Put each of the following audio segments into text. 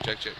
Check.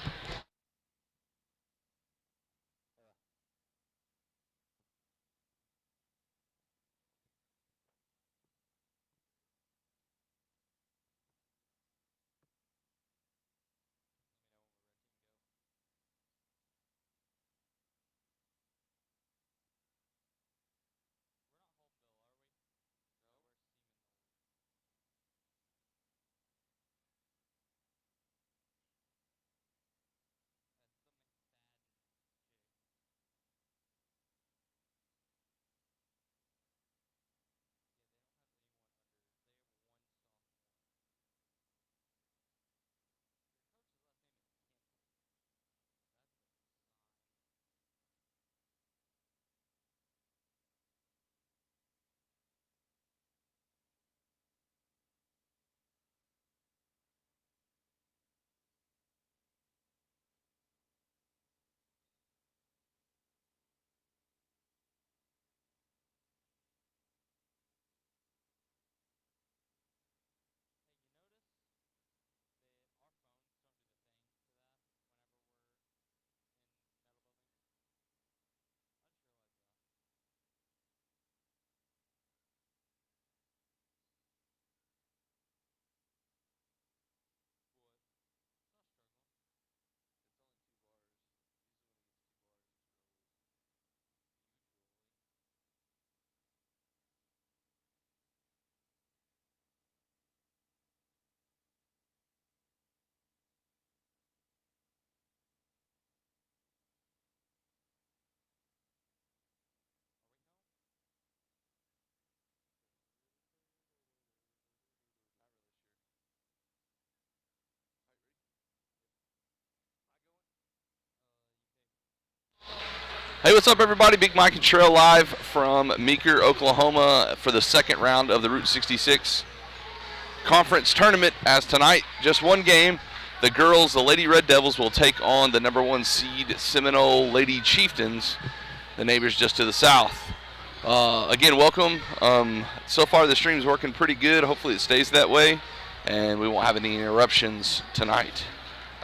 Hey, what's up, everybody? Big Mike and Trail live from Meeker, Oklahoma for the second round of the Route 66 conference tournament. As tonight, just one game. The girls, the Lady Red Devils, will take on the #1 seed Seminole Lady Chieftains, the neighbors just to the south. Again, welcome. So far, the stream's working pretty good. Hopefully, it stays that way, and we won't have any interruptions tonight.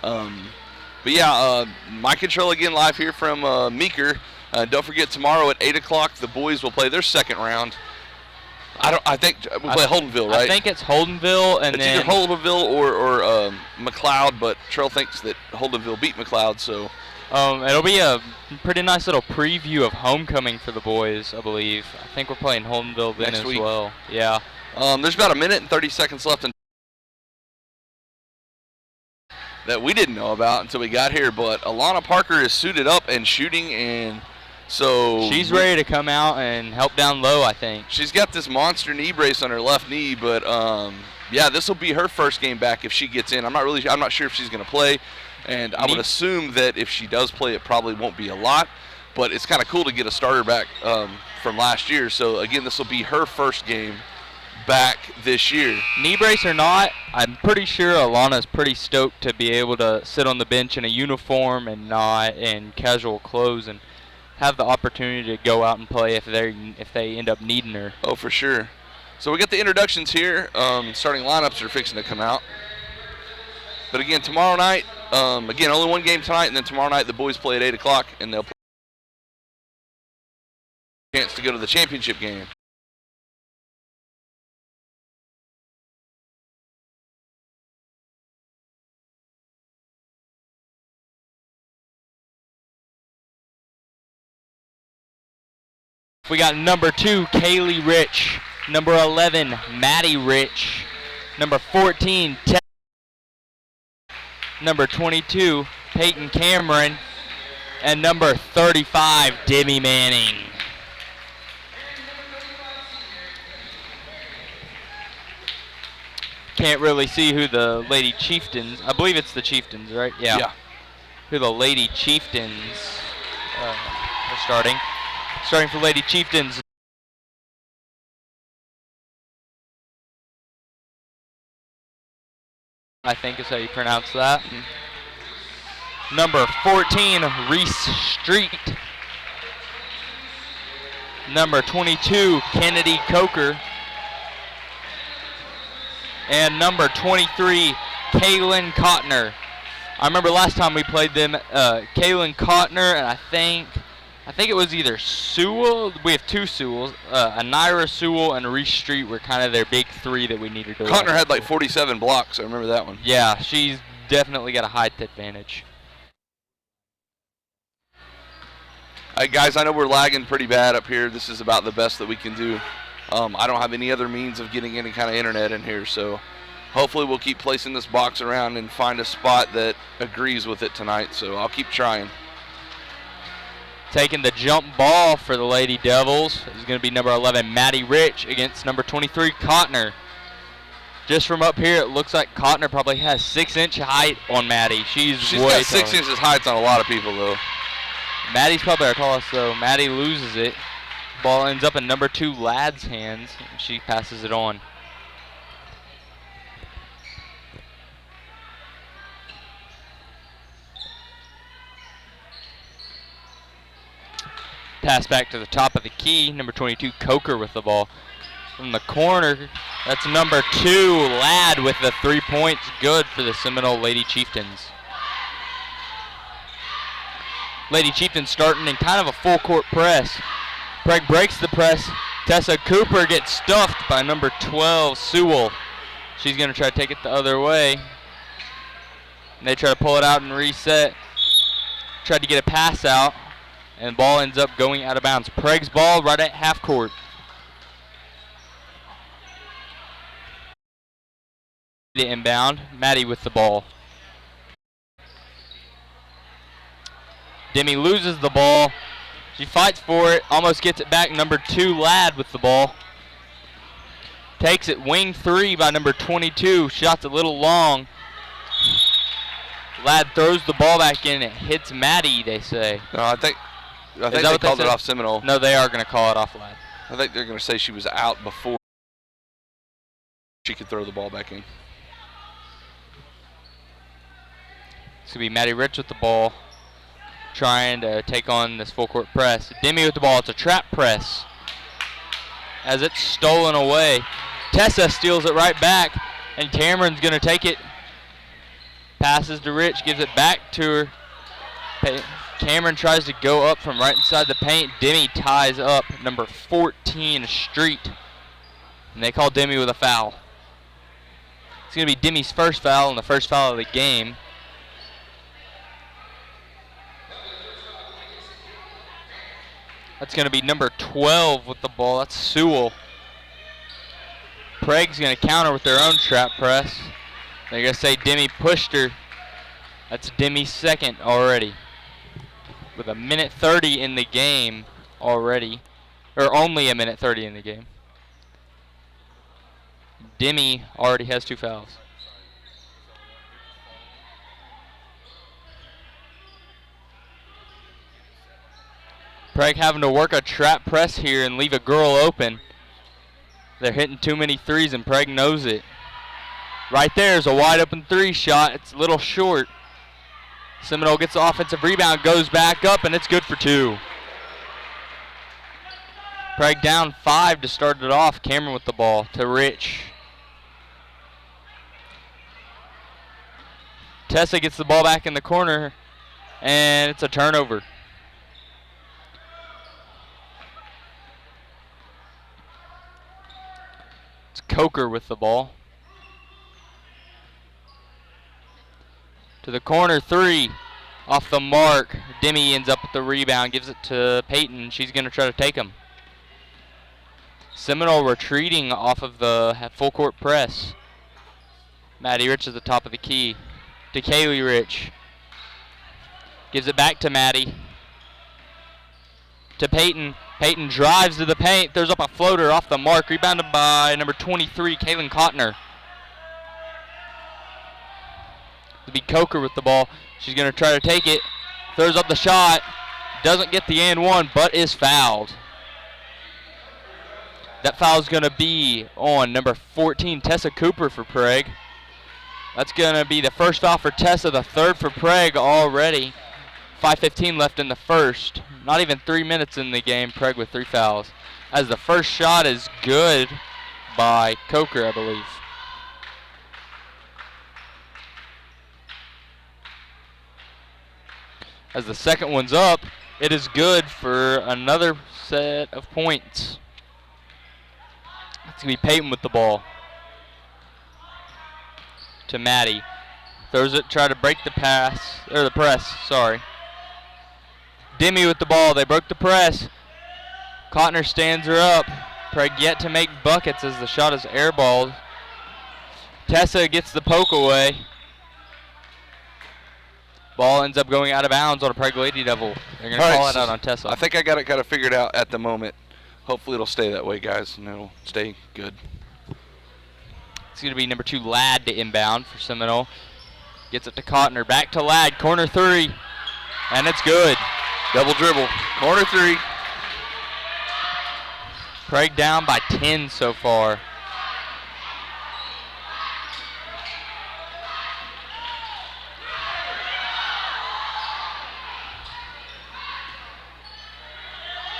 But yeah, Mike and Trail again live here from Meeker. Don't forget, tomorrow at 8 o'clock, the boys will play their second round. I think we'll play Holdenville, right? I think it's Holdenville, and it's then either Holdenville or McLeod, but Trail thinks that Holdenville beat McLeod, so. It'll be a pretty nice little preview of homecoming for the boys, I believe. I think we're playing Holdenville then as well. Yeah. There's about a minute and 30 seconds left that we didn't know about until we got here, but Alana Parker is suited up and shooting, and so she's ready to come out and help down low, I think. She's got this monster knee brace on her left knee, but yeah, this will be her first game back if she gets in. I'm not sure if she's going to play, and I would assume that if she does play, it probably won't be a lot, but it's kind of cool to get a starter back from last year. So again, this will be her first game back this year. Knee brace or not, I'm pretty sure Alana's pretty stoked to be able to sit on the bench in a uniform and not in casual clothes and have the opportunity to go out and play if they end up needing her. Oh, for sure. So we got the introductions here. Starting lineups are fixing to come out. But again, tomorrow night, again, only one game tonight, and then tomorrow night the boys play at 8 o'clock, and they'll play a chance to go to the championship game. We got number 2, Kaylee Rich, number 11, Maddie Rich, number 14, number 22, Peyton Cameron, and number 35, Demi Manning. Can't really see who the Lady Chieftains, I believe it's the Chieftains, right? Yeah. Who the Lady Chieftains are starting. Starting for Lady Chieftains. I think is how you pronounce that. Number 14, Reese Street. Number 22, Kennedy Coker. And number 23, Kaylin Cotner. I remember last time we played them, Kaylin Cotner, and I think it was either Sewell. We have two Sewells. Anira Sewell and Reese Street were kind of their big three that we needed to. Cotner had like 47 blocks. I remember that one. Yeah, she's definitely got a height advantage. All right, guys, I know we're lagging pretty bad up here. This is about the best that we can do. I don't have any other means of getting any kind of internet in here, so hopefully we'll keep placing this box around and find a spot that agrees with it tonight, so I'll keep trying. Taking the jump ball for the Lady Devils is going to be number 11, Maddie Rich, against number 23, Cotner. Just from up here, it looks like Cotner probably has 6-inch height on Maddie. She's way got 6 inches height on a lot of people, though. Maddie's probably our tallest, though. Maddie loses it. Ball ends up in number 2, Ladd's hands. She passes it on. Pass back to the top of the key. Number 22, Coker with the ball. From the corner, that's number 2, Ladd with the 3 points. Good for the Seminole Lady Chieftains. Lady Chieftains starting in kind of a full court press. Prague breaks the press. Tessa Cooper gets stuffed by number 12, Sewell. She's going to try to take it the other way. And they try to pull it out and reset. Tried to get a pass out. And the ball ends up going out of bounds. Prague's ball right at half court. The inbound. Maddie with the ball. Demi loses the ball. She fights for it. Almost gets it back. Number 2, Ladd with the ball. Takes it. Wing 3 by number 22. Shot's a little long. Ladd throws the ball back in. It hits Maddie, they say. No, I think they called it off Seminole. No, they are going to call it off Ladd. I think they're going to say she was out before she could throw the ball back in. It's going to be Maddie Rich with the ball, trying to take on this full court press. Demi with the ball. It's a trap press as it's stolen away. Tessa steals it right back, and Cameron's going to take it. Passes to Rich, gives it back to her. Cameron tries to go up from right inside the paint. Demi ties up number 14, Street, and they call Demi with a foul. It's going to be Demi's first foul and the first foul of the game. That's going to be number 12 with the ball. That's Sewell. Prague's going to counter with their own trap press. They're going to say Demi pushed her. That's Demi's second already. With a minute 30 in the game already. Or only a minute 30 in the game. Demi already has 2 fouls. Prague having to work a trap press here and leave a girl open. They're hitting too many threes and Prague knows it. Right there is a wide open 3 shot. It's a little short. Seminole gets the offensive rebound, goes back up, and it's good for 2. Prague down 5 to start it off. Cameron with the ball to Rich. Tessa gets the ball back in the corner, and it's a turnover. It's Coker with the ball. To the corner 3. Off the mark. Demi ends up with the rebound. Gives it to Peyton. She's going to try to take him. Seminole retreating off of the full court press. Maddie Rich at the top of the key. To Kaylee Rich. Gives it back to Maddie. To Peyton. Peyton drives to the paint. Throws up a floater off the mark. Rebounded by number 23, Kaylin Cotner. To be Coker with the ball. She's going to try to take it. Throws up the shot. Doesn't get the and one, but is fouled. That foul is going to be on number 14, Tessa Cooper for Prague. That's going to be the first foul for Tessa, the third for Prague already. 5:15 left in the first. Not even 3 minutes in the game. Prague with 3 fouls. As the first shot is good by Coker, I believe. As the second one's up, it is good for another set of points. It's going to be Peyton with the ball. To Maddie. Throws it, try to break the press, sorry. Demi with the ball, they broke the press. Cotner stands her up. Prague yet to make buckets as the shot is airballed. Tessa gets the poke away. Ball ends up going out of bounds on a Prague Lady Devil. They're going to call it out on Tessa. I think I got it kind of figured out at the moment. Hopefully it'll stay that way, guys, and it'll stay good. It's going to be number 2, Ladd, to inbound for Seminole. Gets it to Cotner. Back to Ladd. Corner 3. And it's good. Double dribble. Corner 3. Prague down by 10 so far.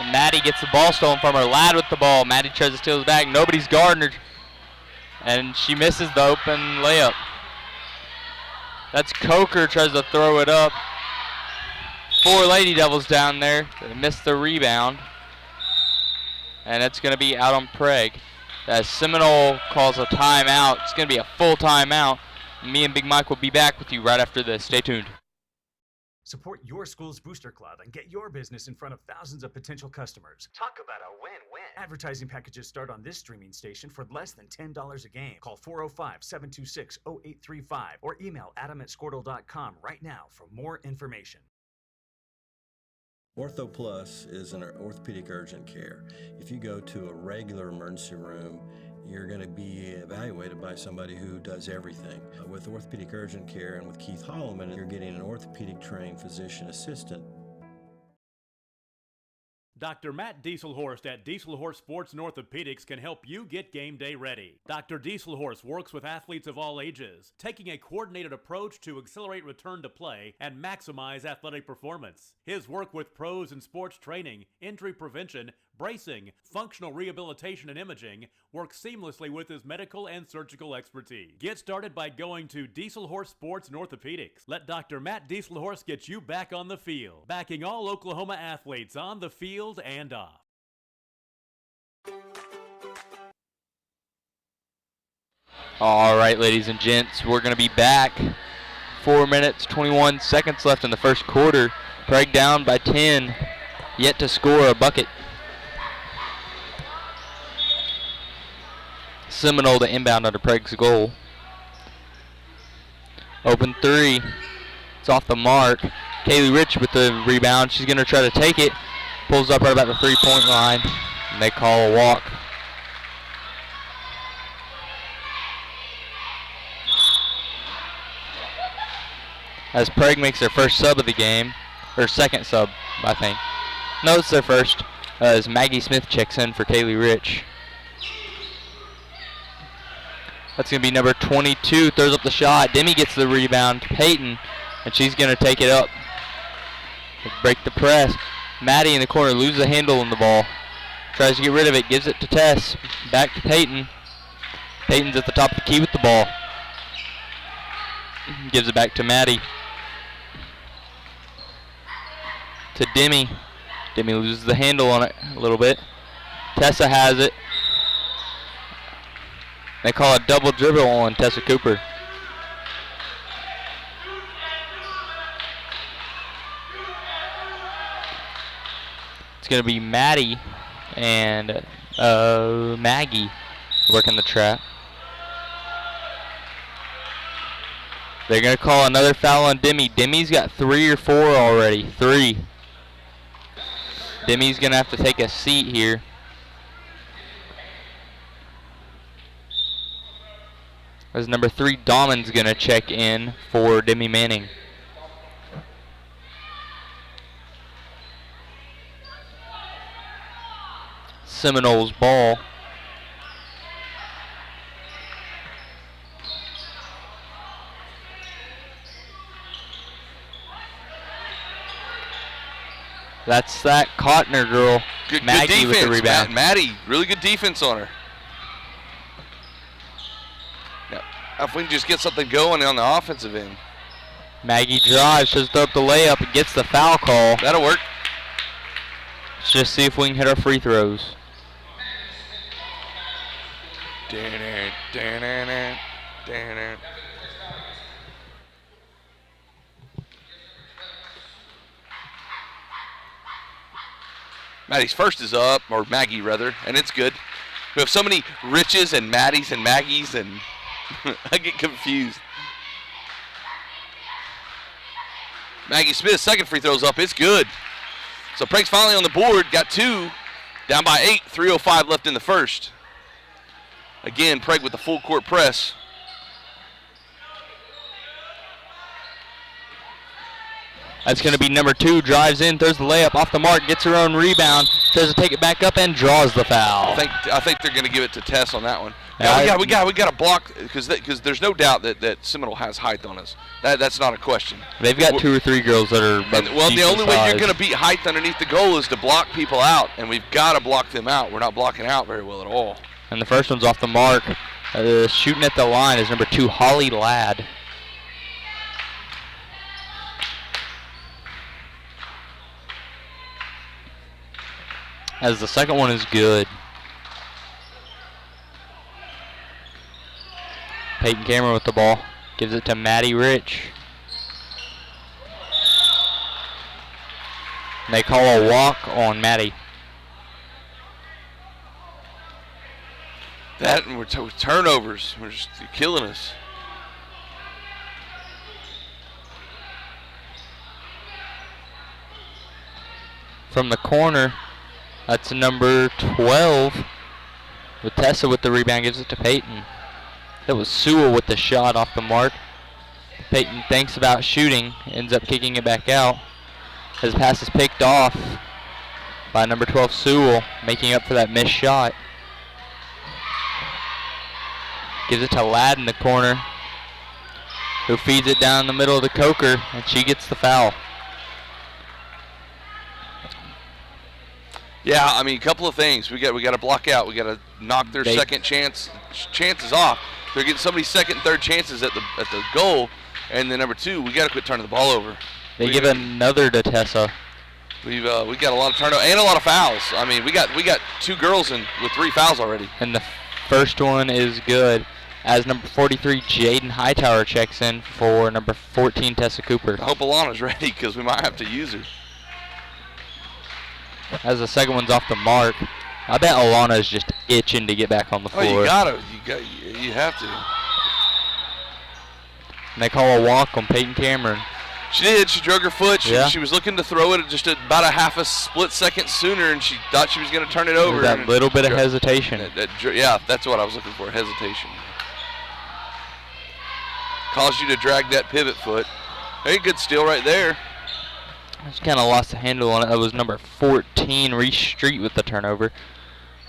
And Maddie gets the ball stolen from her. Ladd with the ball. Maddie tries to steal it back. Nobody's guarding her. And she misses the open layup. That's Coker, tries to throw it up. 4 Lady Devils down there. They missed the rebound. And it's going to be out on Prague. As Seminole calls a timeout. It's going to be a full timeout. Me and Big Mike will be back with you right after this. Stay tuned. Support your school's booster club and get your business in front of thousands of potential customers. Talk about a win-win. Advertising packages start on this streaming station for less than $10 a game. Call 405-726-0835 or email adam@squirtle.com right now for more information. Ortho Plus is an orthopedic urgent care. If you go to a regular emergency room, you're going to be evaluated by somebody who does everything. With orthopedic urgent care and with Keith Holloman, you're getting an orthopedic trained physician assistant. Dr. Matt Dieselhorst at Dieselhorst Sports and Orthopedics can help you get game day ready. Dr. Dieselhorst works with athletes of all ages, taking a coordinated approach to accelerate return to play and maximize athletic performance. His work with pros in sports training, injury prevention, bracing, functional rehabilitation, and imaging works seamlessly with his medical and surgical expertise. Get started by going to Dieselhorst Sports and Orthopedics. Let Dr. Matt Dieselhorst get you back on the field, backing all Oklahoma athletes on the field and off. All right, ladies and gents, we're going to be back. 4 minutes, 21 seconds left in the first quarter. Prague down by 10, yet to score a bucket. Seminole to inbound under Prague's goal. Open 3. It's off the mark. Kaylee Rich with the rebound. She's going to try to take it. Pulls up right about the 3-point line. And they call a walk. As Prague makes their first sub of the game. Or second sub, I think. No, it's their first. As Maggie Smith checks in for Kaylee Rich. That's going to be number 22, throws up the shot. Demi gets the rebound. Peyton, and she's going to take it up. Break the press. Maddie in the corner loses the handle on the ball. Tries to get rid of it, gives it to Tess. Back to Peyton. Peyton's at the top of the key with the ball. Gives it back to Maddie. To Demi. Demi loses the handle on it a little bit. Tessa has it. They call a double dribble on Tessa Cooper. It's going to be Maddie and Maggie working the trap. They're going to call another foul on Demi. Demi's got 3 or 4 already. 3. Demi's going to have to take a seat here. As number 3, Dahlman's going to check in for Demi Manning. Seminole's ball. That's that Cotner girl. Good Maggie defense, with the rebound. Maddie, really good defense on her. Now, if we can just get something going on the offensive end. Maggie drives, just throw up the layup, and gets the foul call. That'll work. Let's just see if we can hit our free throws. Maddie's first is up, or Maggie rather, and it's good. We have so many Riches and Maddies and Maggies, and I get confused. Maggie Smith's second free throw's up. It's good. So Prague's finally on the board. Got 2. Down by 8. 3:05 left in the first. Again, Prague with the full court press. That's going to be number 2. Drives in, throws the layup off the mark, gets her own rebound, tries to take it back up, and draws the foul. I think they're going to give it to Tess on that one. Yeah, we got to block because there's no doubt that Seminole has height on us. That's not a question. They've got 2 or 3 girls that are the only way you're going to beat height underneath the goal is to block people out, and we've got to block them out. We're not blocking out very well at all. And the first one's off the mark. Shooting at the line is number 2, Holly Ladd. As the second one is good. Peyton Cameron with the ball. Gives it to Maddie Rich. And they call a walk on Maddie. That and we're turnovers. We're just killing us. From the corner, that's number 12. With Tessa with the rebound, gives it to Peyton. That was Sewell with the shot off the mark. Peyton thinks about shooting, ends up kicking it back out. His pass is picked off by number 12 Sewell, making up for that missed shot. Gives it to Ladd in the corner, who feeds it down the middle of the Coker, and she gets the foul. Yeah, I mean, a couple of things. We got to block out. We got to knock their second chances off. They're getting somebody's second and third chances at the goal, and then number 2, we got to quit turning the ball over. They give another to Tessa. We got a lot of turnover and a lot of fouls. I mean, we got 2 girls with 3 fouls already. And the first one is good, as number 43 Jaden Hightower checks in for number 14 Tessa Cooper. I hope Alana's ready because we might have to use her. As the second one's off the mark, I bet Alana is just itching to get back on the floor. Oh, you have to. And they call a walk on Peyton Cameron. She did. She drug her foot. She was looking to throw it just about a half a split second sooner, and she thought she was going to turn it over. That little bit of hesitation. Yeah, that's what I was looking for, hesitation. Caused you to drag that pivot foot. Hey, good steal right there. Just kind of lost the handle on it. That was number 14, Reese Street with the turnover.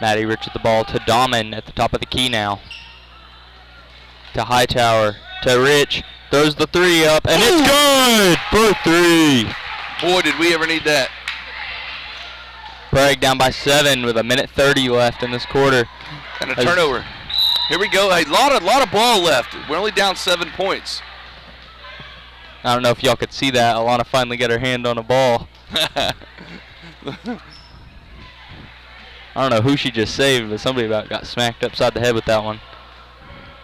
Maddie Rich with the ball to Dahman at the top of the key now. To Hightower, to Rich. Throws the 3 up, and it's good for 3. Boy, did we ever need that. Prague down by 7 with 1:30 left in this quarter. And a turnover. Here we go. A lot of ball left. We're only down 7 points. I don't know if y'all could see that. Alana finally got her hand on a ball. I don't know who she just saved, but somebody about got smacked upside the head with that one.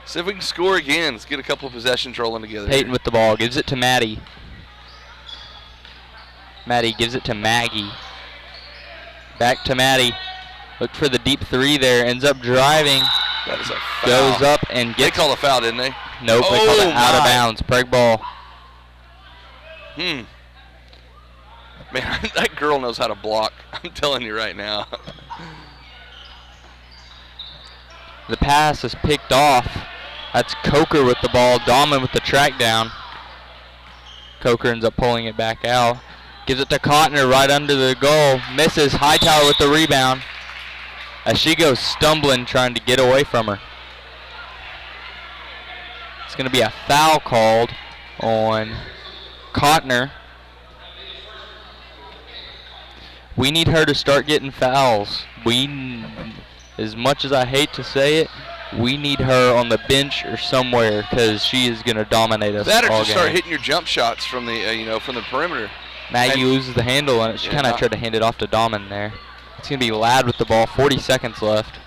See if we can score again. Let's get a couple of possessions rolling together. Peyton with the ball. Gives it to Maddie. Maddie gives it to Maggie. Back to Maddie. Looked for the deep 3 there. Ends up driving. That is a foul. Goes up and gets... They called a foul, didn't they? Nope, they called it out of bounds. Prague ball. Man, that girl knows how to block. I'm telling you right now. The pass is picked off. That's Coker with the ball. Dahman with the track down. Coker ends up pulling it back out. Gives it to Cotner right under the goal. Misses. Hightower with the rebound. As she goes stumbling trying to get away from her. It's going to be a foul called on Cotner. We need her to start getting fouls. As much as I hate to say it, we need her on the bench or somewhere because she is going to dominate us That or all just game. start hitting your jump shots from the from the perimeter. Maggie loses the handle on it. She kind of tried to hand it off to Dahmen there. It's going to be Ladd with the ball. 40 seconds left.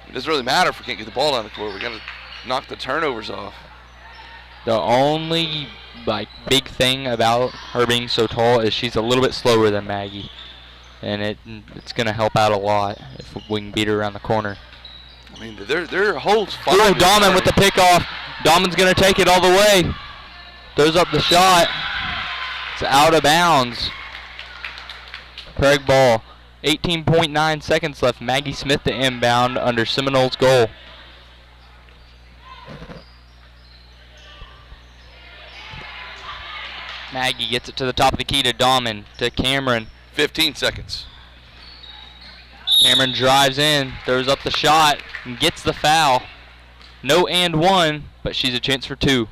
It doesn't really matter if we can't get the ball down the court. We got to knock the turnovers off. The only big thing about her being so tall is she's a little bit slower than Maggie, and it's going to help out a lot if we can beat her around the corner. I mean, their holds fine. Oh, Dahmen with the pickoff. Dahmen's going to take it all the way. Throws up the shot. It's out of bounds. Prague ball. 18.9 seconds left. Maggie Smith to inbound under Seminole's goal. Maggie gets it to the top of the key to Dahmen, to Cameron. 15 seconds. Cameron drives in, throws up the shot, and gets the foul. No and one, but she's a chance for two.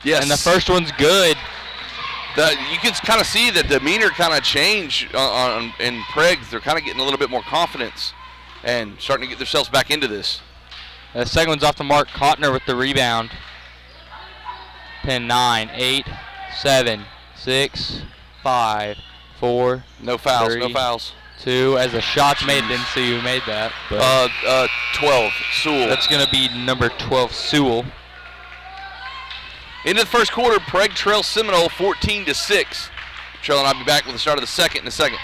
Yes. And the first one's good. You can kind of see the demeanor kind of change in Prague. They're kind of getting a little bit more confidence and starting to get themselves back into this. The second one's off the mark. Kottner with the rebound. 10, 9, 8, 7, 6, 5, 4. No fouls. 3, no fouls. 2. As the shot's made, didn't see who made that. But 12. Sewell. that's going to be number 12, Sewell. Into the first quarter, Prague trails Seminole 14-6. Trail and I'll be back with the start of the second in a second.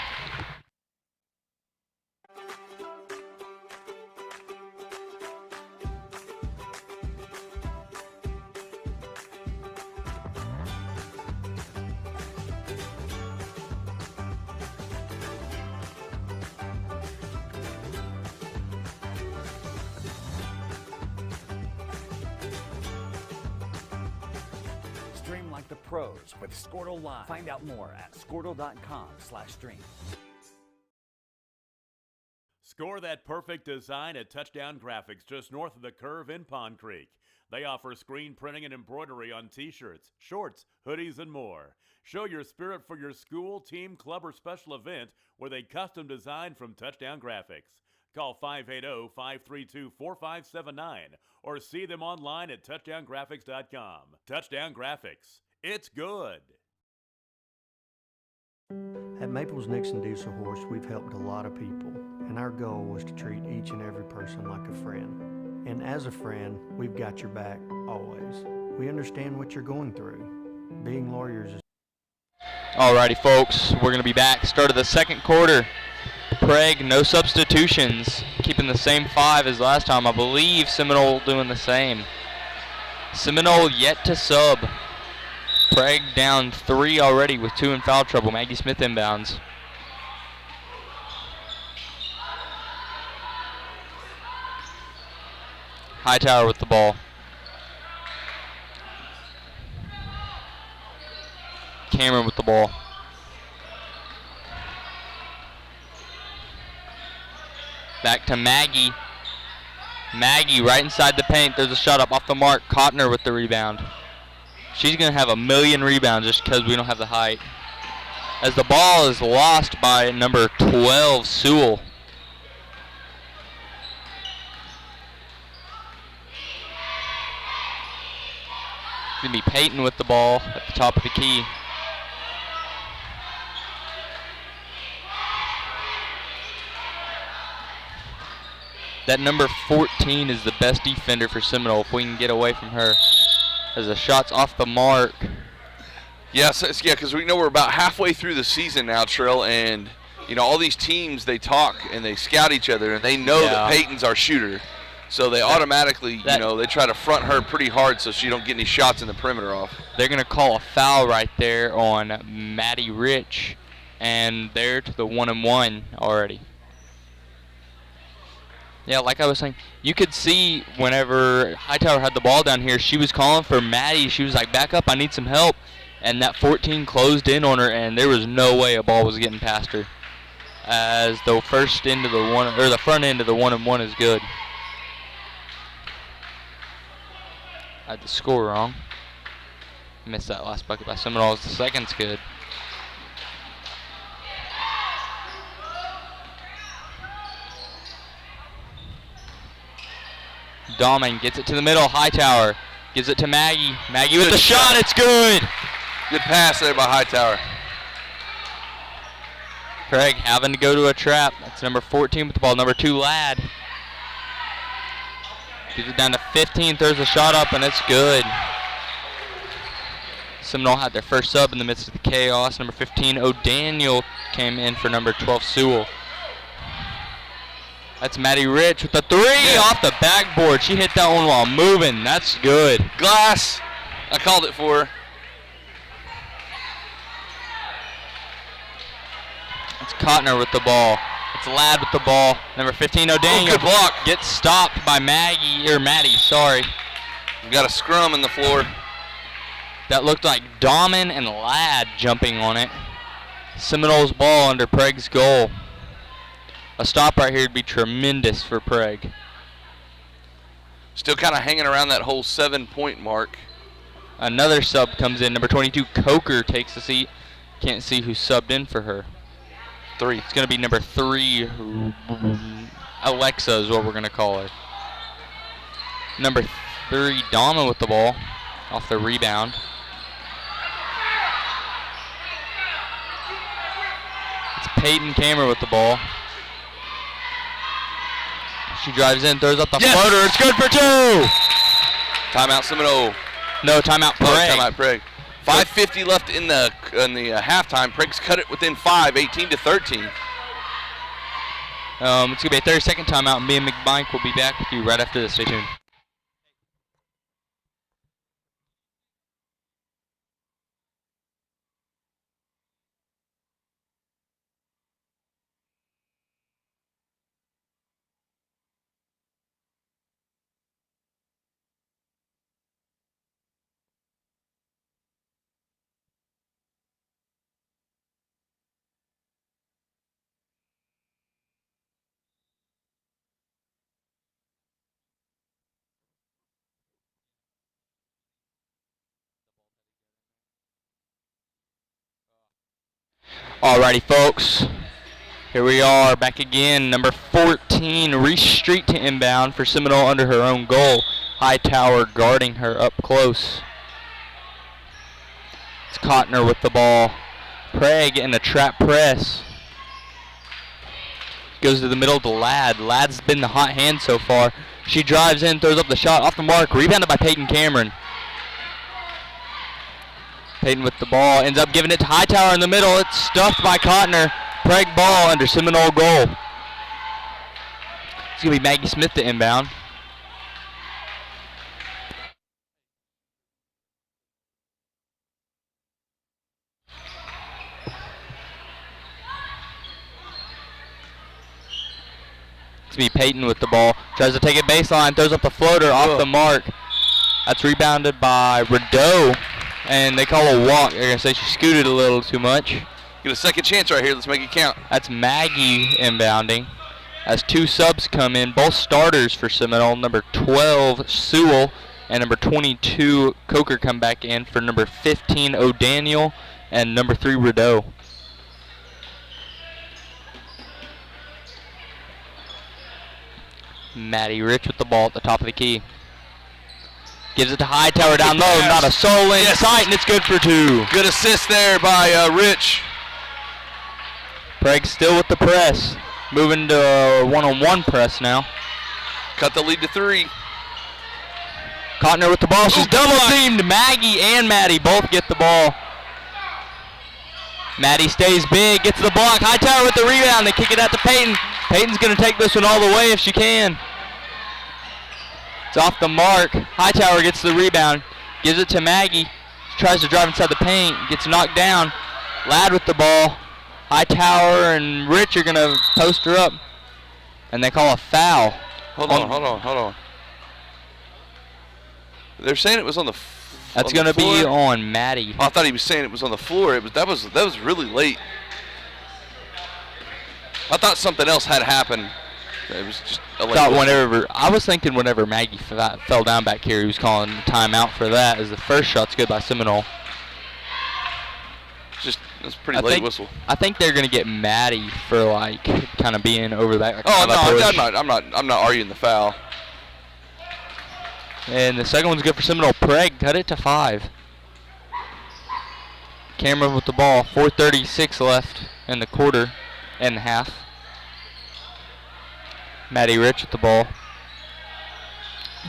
Stream like the pros with Squirtle Live. Find out more at squirtle.com/stream. Score that perfect design at Touchdown Graphics just north of the curve in Pond Creek. They offer screen printing and embroidery on t-shirts, shorts, hoodies, and more. Show your spirit for your school, team, club, or special event with a custom design from Touchdown Graphics. Call 580-532-4579 or see them online at touchdowngraphics.com. Touchdown Graphics. It's good. At Maples Nixon Diesel Horse, we've helped a lot of people, and our goal was to treat each and every person like a friend. And as a friend, we've got your back, always. We understand what you're going through. Being lawyers is... Alrighty, folks, we're going to be back. Start of the second quarter. Prague, no substitutions. Keeping the same 5 as last time. I believe Seminole doing the same. Seminole yet to sub. Prague down 3 already with 2 in foul trouble. Maggie Smith inbounds. Hightower with the ball. Cameron with the ball. Back to Maggie. Maggie right inside the paint. There's a shot up off the mark. Kottner with the rebound. She's going to have a million rebounds just because we don't have the height. As the ball is lost by number 12, Sewell. Going to be Peyton with the ball at the top of the key. That number 14 is the best defender for Seminole if we can get away from her. As the shot's off the mark. Yes, yeah, because we know we're about halfway through the season now, Trill, and all these teams, they talk and they scout each other, and they know that Peyton's our shooter. So they automatically, they try to front her pretty hard so she don't get any shots in the perimeter off. They're going to call a foul right there on Maddie Rich, and they're to the 1-and-1 already. Yeah, like I was saying, you could see whenever Hightower had the ball down here, she was calling for Maddie. She was like, back up, I need some help. And that 14 closed in on her, and there was no way a ball was getting past her. As the front end of the 1-and-1 is good. I had the score wrong. Missed that last bucket by Seminole. The second's good. Dahlman gets it to the middle. Hightower gives it to Maggie. Maggie with the shot. It's good. Good pass there by Hightower. Craig having to go to a trap. That's number 14 with the ball. Number 2, Ladd. Gives it down to 15. Throws the shot up, and it's good. Seminole had their first sub in the midst of the chaos. Number 15, O'Daniel, came in for number 12, Sewell. That's Maddie Rich with the 3 off the backboard. She hit that one while moving. That's good. Glass. I called it for her. It's Cotner with the ball. It's Ladd with the ball. Number 15, O'Daniel. Good block. Gets stopped by Maddie, sorry. We got a scrum in the floor. That looked like Dahman and Ladd jumping on it. Seminole's ball under Prague's goal. A stop right here would be tremendous for Prague. Still kind of hanging around that whole 7-point mark. Another sub comes in. Number 22, Coker, takes a seat. Can't see who subbed in for her. 3. It's going to be number 3, Alexa is what we're going to call her. Number 3, Dahman with the ball off the rebound. It's Peyton Cameron with the ball. She drives in, throws up the floater. It's good for 2. Timeout Seminole. No, timeout Prague. Timeout Prague. 5:50 left in the halftime. Prague's cut it within 5, 18-13. It's going to be a 30-second timeout, and me and McMike will be back with you right after this. Stay tuned. Alrighty, folks. Here we are back again. Number 14, Reese Street to inbound for Seminole under her own goal. Hightower guarding her up close. It's Cotner with the ball. Prague in a trap press. Goes to the middle to Ladd. Ladd's been the hot hand so far. She drives in, throws up the shot off the mark. Rebounded by Peyton Cameron. Peyton with the ball, ends up giving it to Hightower in the middle. It's stuffed by Cotner. Prague ball under Seminole goal. It's going to be Maggie Smith to inbound. It's going to be Peyton with the ball. Tries to take it baseline, throws up the floater off the mark. That's rebounded by Rideau. And they call a walk. They're going to say she scooted a little too much. Get a second chance right here. Let's make it count. That's Maggie inbounding. As 2 subs come in, both starters for Seminole. Number 12, Sewell, and number 22, Coker, come back in for number 15, O'Daniel, and number 3, Rideau. Maddie Rich with the ball at the top of the key. Gives it to Hightower down low, not a soul in sight, and it's good for 2. Good assist there by Rich. Prague still with the press. Moving to a one-on-one press now. Cut the lead to 3. Cotner with the ball. She's double-teamed. Maggie and Maddie both get the ball. Maddie stays big, gets the block. Hightower with the rebound. They kick it out to Peyton. Peyton's going to take this one all the way if she can. It's off the mark. Hightower gets the rebound, gives it to Maggie. She tries to drive inside the paint, gets knocked down. Ladd with the ball. Hightower and Rich are going to post her up, and they call a foul. Hold on. They're saying it was on the That's going to be on Maddie. Oh, I thought he was saying it was on the floor. That was really late. I thought something else had happened. It was just I was thinking whenever Maggie fell down back here, he was calling timeout for that, as the first shot's good by Seminole. That's a pretty late whistle. I think they're gonna get Maddie for like kind of being over that. Oh no, I'm not arguing the foul. And the second one's good for Seminole. Prague cut it to 5. Cameron with the ball. 4:36 left in the quarter and a half. Maddie Rich with the ball.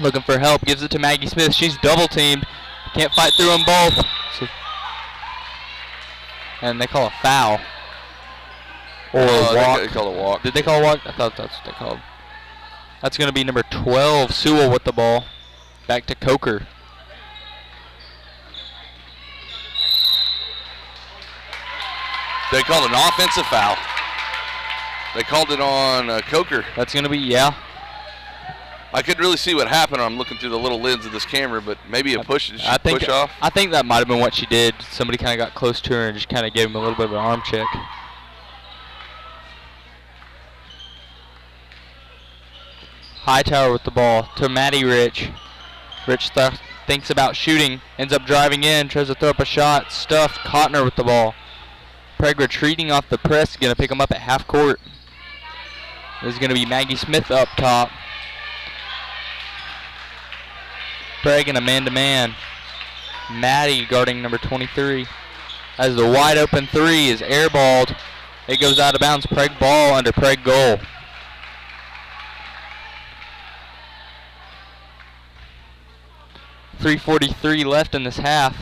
Looking for help. Gives it to Maggie Smith. She's double teamed. Can't fight through them both. And they call a foul. Or a walk. They call a walk. Did they call a walk? I thought that's what they called. That's going to be number 12, Sewell with the ball. Back to Coker. They called an offensive foul. They called it on Coker. That's going to be, yeah. I couldn't really see what happened. I'm looking through the little lens of this camera, but maybe a push. Did she push off? I think that might have been what she did. Somebody kind of got close to her and just kind of gave him a little bit of an arm check. Hightower with the ball to Maddie Rich. Rich thinks about shooting, ends up driving in, tries to throw up a shot. Stuffed. Cotner with the ball. Prague retreating off the press, going to pick him up at half court. This is going to be Maggie Smith up top. Prague in a man-to-man. Maddie guarding number 23. As the wide open 3 is airballed. It goes out of bounds. Prague ball under Prague goal. .343 left in this half.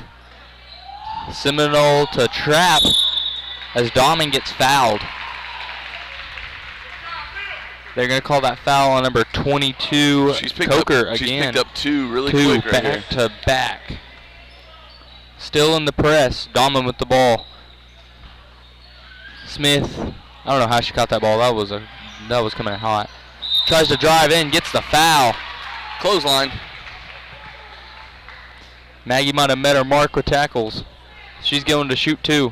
Seminole to trap as Dahman gets fouled. They're going to call that foul on number 22, Coker again. She's picked up 2 really quick right here. Back to back. Still in the press. Dahman with the ball. Smith, I don't know how she caught that ball. That was coming in hot. Tries to drive in, gets the foul. Clothesline. Maggie might have met her mark with tackles. She's going to shoot 2.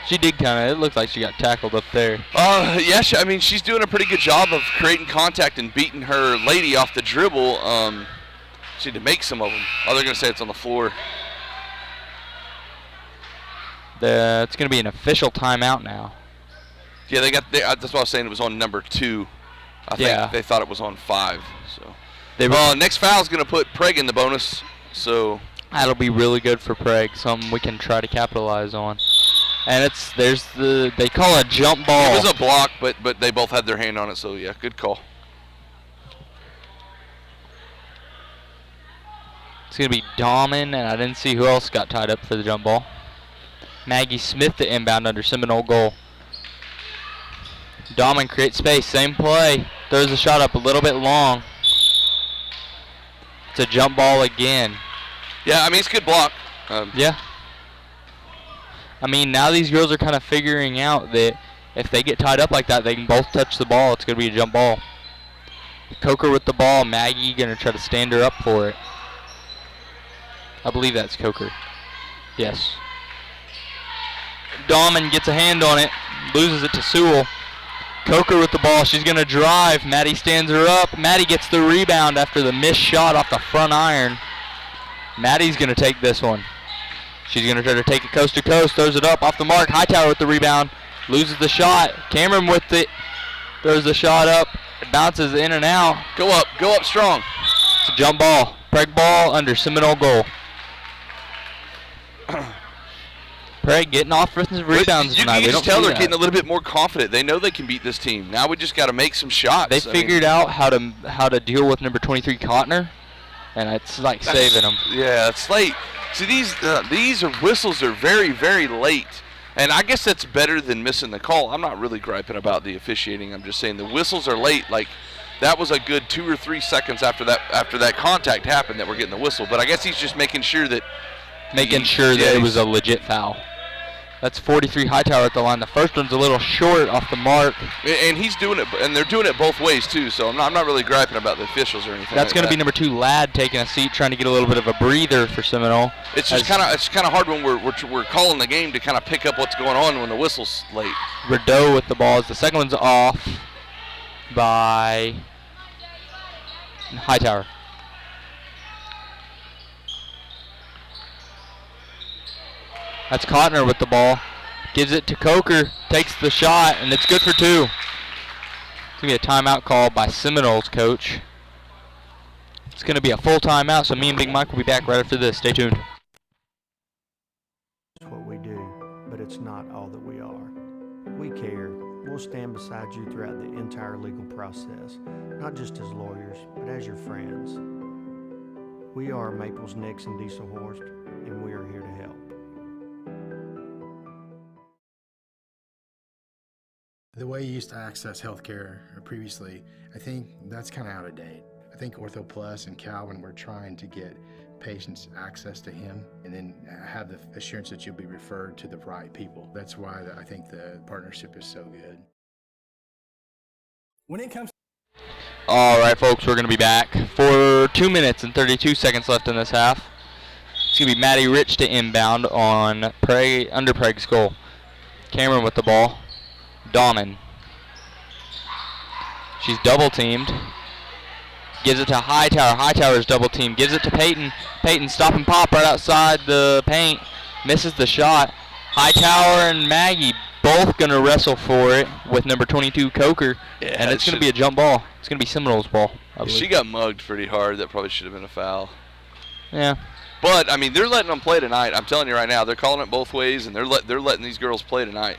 She did kind of. It looks like she got tackled up there. Yeah, she's doing a pretty good job of creating contact and beating her lady off the dribble. She had to make some of them. Oh, they're going to say it's on the floor. It's going to be an official timeout now. Yeah, that's what I was saying. It was on number 2. I think they thought it was on 5. So next foul is going to put Prague in the bonus. So that'll be really good for Prague. Something we can try to capitalize on. And they call a jump ball. It was a block, but they both had their hand on it, so yeah, good call. It's going to be Dahman, and I didn't see who else got tied up for the jump ball. Maggie Smith the inbound under Seminole goal. Dahman creates space, same play. Throws the shot up a little bit long. It's a jump ball again. Yeah, it's a good block. Yeah. Now these girls are kind of figuring out that if they get tied up like that, they can both touch the ball. It's going to be a jump ball. Coker with the ball. Maggie going to try to stand her up for it. I believe that's Coker. Yes. Dahman gets a hand on it. Loses it to Sewell. Coker with the ball. She's going to drive. Maddie stands her up. Maddie gets the rebound after the missed shot off the front iron. Maddie's going to take this one. She's going to try to take it coast to coast. Throws it up off the mark. Hightower with the rebound. Loses the shot. Cameron with it. Throws the shot up. It bounces in and out. Go up strong. It's a jump ball. Prague ball under Seminole goal. Prague getting off rebounds tonight. You can just tell they're getting a little bit more confident. They know they can beat this team. Now we just got to make some shots. They figured out how to deal with number 23 Cotner, and it's like saving them. Yeah, it's late. See, these whistles are very, very late, and I guess that's better than missing the call. I'm not really griping about the officiating. I'm just saying the whistles are late. Like that was a good 2 or 3 seconds after that contact happened that we're getting the whistle. But I guess he's just making sure that it was a legit foul. That's 43 Hightower at the line. The first one's a little short off the mark. And he's doing it, and they're doing it both ways too. So I'm not really griping about the officials or anything. That's going to be number 2 Ladd taking a seat, trying to get a little bit of a breather for Seminole. It's just kind of hard when we're calling the game to kind of pick up what's going on when the whistle's late. Rideau with the ball. The second one's off by Hightower. That's Cotner with the ball. Gives it to Coker, takes the shot, and it's good for 2. It's going to be a timeout called by Seminole's coach. It's going to be a full timeout, so me and Big Mike will be back right after this. Stay tuned. It's what we do, but it's not all that we are. We care. We'll stand beside you throughout the entire legal process, not just as lawyers, but as your friends. We are Maples, Nix, and Dieselhorst, and we are here to help. The way you used to access healthcare previously, I think that's kind of out of date. I think OrthoPlus and Calvin were trying to get patients access to him and then have the assurance that you'll be referred to the right people. That's why I think the partnership is so good. When it comes All right, folks, we're going to be back for 2 minutes and 32 seconds left in this half. It's going to be Maddie Rich to inbound on under Prague's goal. Cameron with the ball. Dawman. She's double teamed. Gives it to Hightower. Hightower's double teamed. Gives it to Peyton. Peyton stop and pop right outside the paint. Misses the shot. Hightower and Maggie both going to wrestle for it with number 22 Coker. Yeah, and it's going to be a jump ball. It's going to be Seminole's ball. She got mugged pretty hard. That probably should have been a foul. Yeah. But, I mean, they're letting them play tonight. I'm telling you right now, they're calling it both ways, and they're letting these girls play tonight.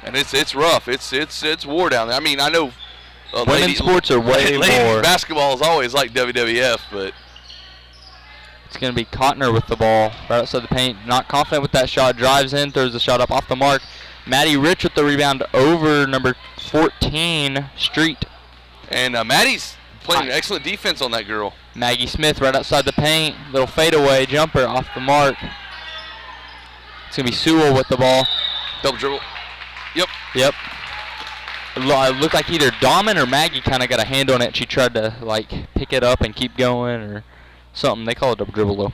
And it's rough. It's war down there. I mean, I know women's sports are way more. Basketball is always like WWF, but it's going to be Cotner with the ball right outside the paint. Not confident with that shot. Drives in, throws the shot up off the mark. Maddie Rich with the rebound over number 14, Street. And Maddie's playing excellent defense on that girl. Maggie Smith right outside the paint. Little fadeaway jumper off the mark. It's going to be Sewell with the ball. Double dribble. Yep. It looked like either Dawman or Maggie kind of got a hand on it. She tried to, like, pick it up and keep going or something. They call it double dribble, though.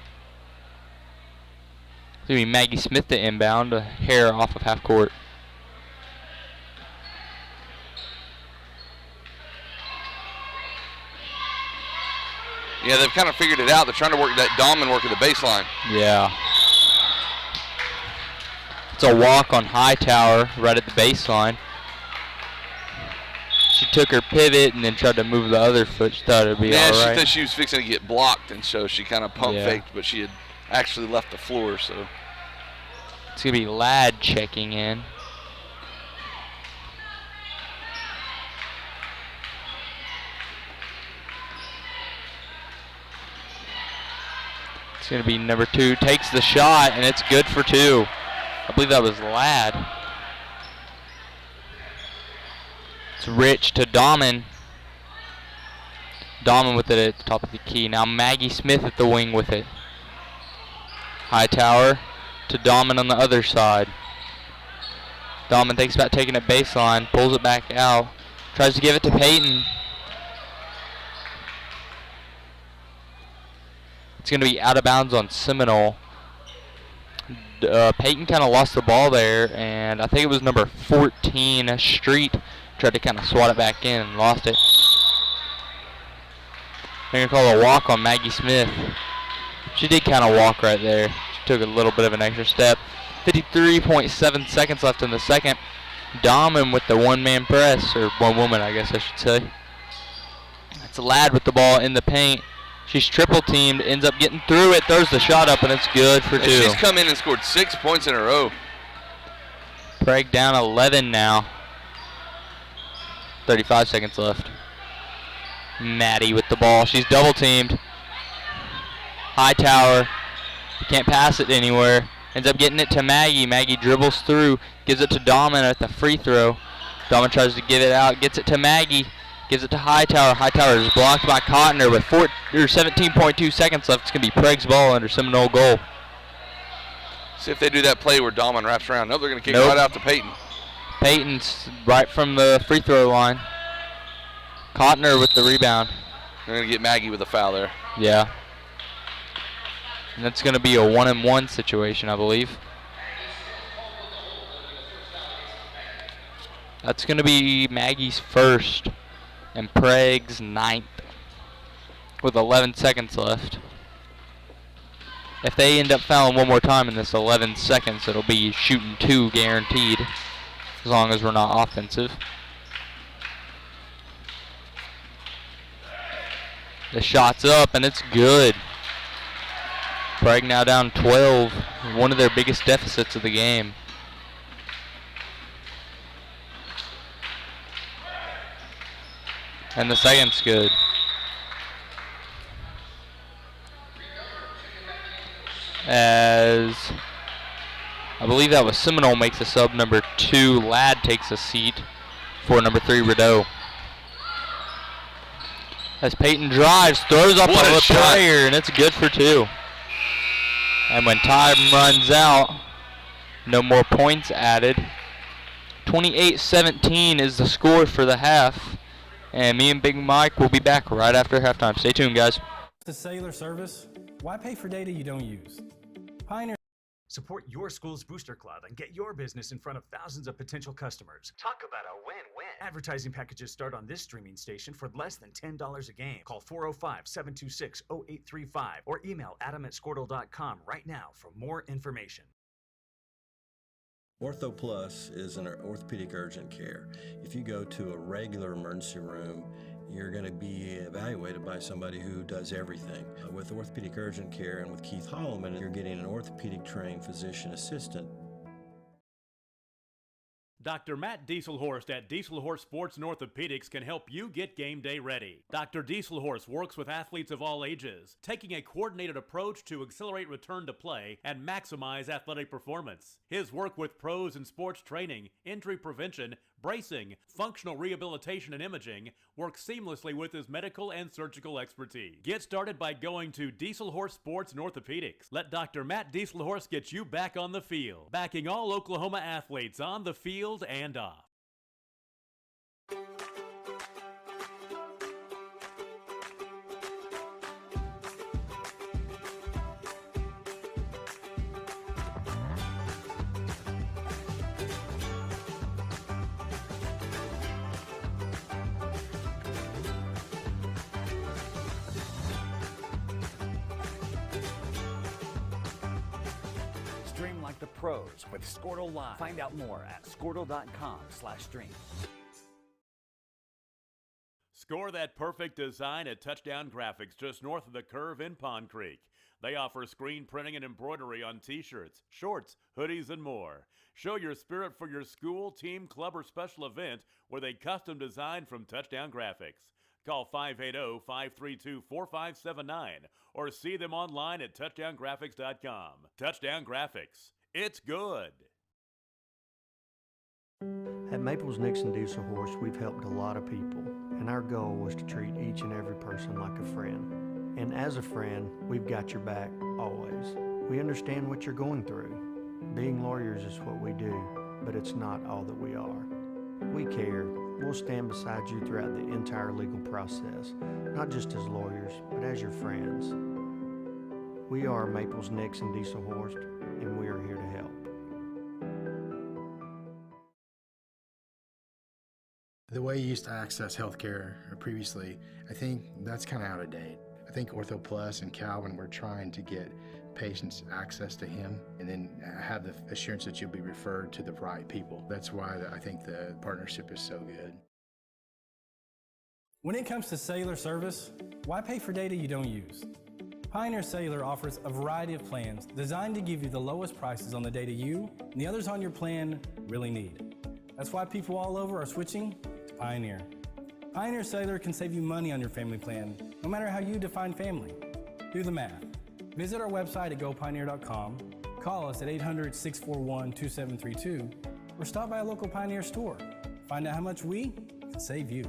It's going to be Maggie Smith to inbound, a hair off of half court. Yeah, they've kind of figured it out. They're trying to work that Dawman work at the baseline. Yeah. It's a walk on Hightower right at the baseline. She took her pivot and then tried to move the other foot. She thought it would be all right. Yeah, she thought she was fixing to get blocked, and so she kind of pump faked, but she had actually left the floor. So it's going to be Ladd checking in. It's going to be number 2. Takes the shot, and it's good for 2. I believe that was Ladd. It's Rich to Dawman. Dawman with it at the top of the key. Now Maggie Smith at the wing with it. Hightower to Dawman on the other side. Dawman thinks about taking it baseline, pulls it back out, tries to give it to Peyton. It's going to be out of bounds on Seminole. Peyton kind of lost the ball there, and I think it was number 14, Street, tried to kind of swat it back in and lost it. They're going to call a walk on Maggie Smith. She did kind of walk right there. She took a little bit of an extra step. 53.7 seconds left in the second. Dawman with the one-man press, or one woman, I guess I should say. It's Ladd with the ball in the paint. She's triple teamed, ends up getting through it, throws the shot up, and it's good for 2. She's come in and scored 6 points in a row. Prague down 11 now. 35 seconds left. Maddie with the ball. She's double teamed. Hightower can't pass it anywhere. Ends up getting it to Maggie. Maggie dribbles through, gives it to Dawman at the free throw. Dawman tries to give it out, gets it to Maggie. Gives it to Hightower. Hightower is blocked by Cotner with 17.2 seconds left. It's going to be Prague's ball under Seminole goal. See if they do that play where Dawman wraps around. Nope, they're going to kick it right out to Peyton. Peyton's right from the free throw line. Cotner with the rebound. They're going to get Maggie with a foul there. Yeah. And that's going to be a 1-and-1 situation, I believe. That's going to be Maggie's first and Prague's 9th with 11 seconds left. If they end up fouling one more time in this 11 seconds, it'll be shooting 2 guaranteed, as long as we're not offensive. The shot's up, and it's good. Prague now down 12, one of their biggest deficits of the game. And the second's good. As I believe that was Seminole makes a sub. Number 2, Ladd takes a seat for number 3, Rideau. As Peyton drives, throws up a player, and it's good for 2. And when time runs out, no more points added. 28-17 is the score for the half. And me and Big Mike will be back right after halftime. Stay tuned, guys. The cellular service? Why pay for data you don't use? Pioneer. Support your school's booster club and get your business in front of thousands of potential customers. Talk about a win-win. Advertising packages start on this streaming station for less than $10 a game. Call 405-726-0835 or email adam@squirtle.com right now for more information. Ortho Plus is an orthopedic urgent care. If you go to a regular emergency room, you're going to be evaluated by somebody who does everything. With orthopedic urgent care and with Keith Holloman, you're getting an orthopedic trained physician assistant. Dr. Matt Dieselhorst at Dieselhorst Sports and Orthopedics can help you get game day ready. Dr. Dieselhorst works with athletes of all ages, taking a coordinated approach to accelerate return to play and maximize athletic performance. His work with pros in sports training, injury prevention, bracing, functional rehabilitation, and imaging works seamlessly with his medical and surgical expertise. Get started by going to Dieselhorst Sports and Orthopedics. Let Dr. Matt Dieselhorst get you back on the field, backing all Oklahoma athletes on the field and off. Stream like the pros with Squirtle Live. Find out more at squirtle.com/stream. Score that perfect design at Touchdown Graphics just north of the curve in Pond Creek. They offer screen printing and embroidery on t-shirts, shorts, hoodies, and more. Show your spirit for your school, team, club, or special event with a custom design from Touchdown Graphics. Call 580-532-4579 or see them online at touchdowngraphics.com. Touchdown Graphics. It's good. At Maples Nixon Diesel Horse, we've helped a lot of people, and our goal was to treat each and every person like a friend. And as a friend, we've got your back always. We understand what you're going through. Being lawyers is what we do, but it's not all that we are. We care. We'll stand beside you throughout the entire legal process, not just as lawyers, but as your friends. We are Maples Nixon Diesel Horse, and we are here to help. The way you used to access healthcare previously, I think that's kind of out of date. I think Ortho Plus and Calvin were trying to get patients access to him and then have the assurance that you'll be referred to the right people. That's why I think the partnership is so good. When it comes to cellular service, why pay for data you don't use? Pioneer Cellular offers a variety of plans designed to give you the lowest prices on the data you and the others on your plan really need. That's why people all over are switching to Pioneer. Pioneer Cellular can save you money on your family plan, no matter how you define family. Do the math. Visit our website at gopioneer.com, call us at 800-641-2732, or stop by a local Pioneer store. Find out how much we can save you.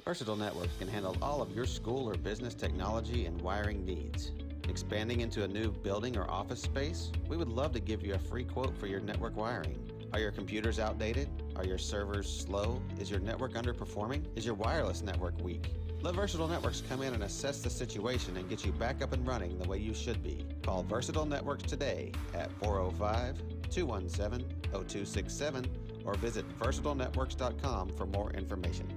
Versatile Networks can handle all of your school or business technology and wiring needs. Expanding into a new building or office space? We would love to give you a free quote for your network wiring. Are your computers outdated? Are your servers slow? Is your network underperforming? Is your wireless network weak? Let Versatile Networks come in and assess the situation and get you back up and running the way you should be. Call Versatile Networks today at 405-217-0267 or visit versatilenetworks.com for more information.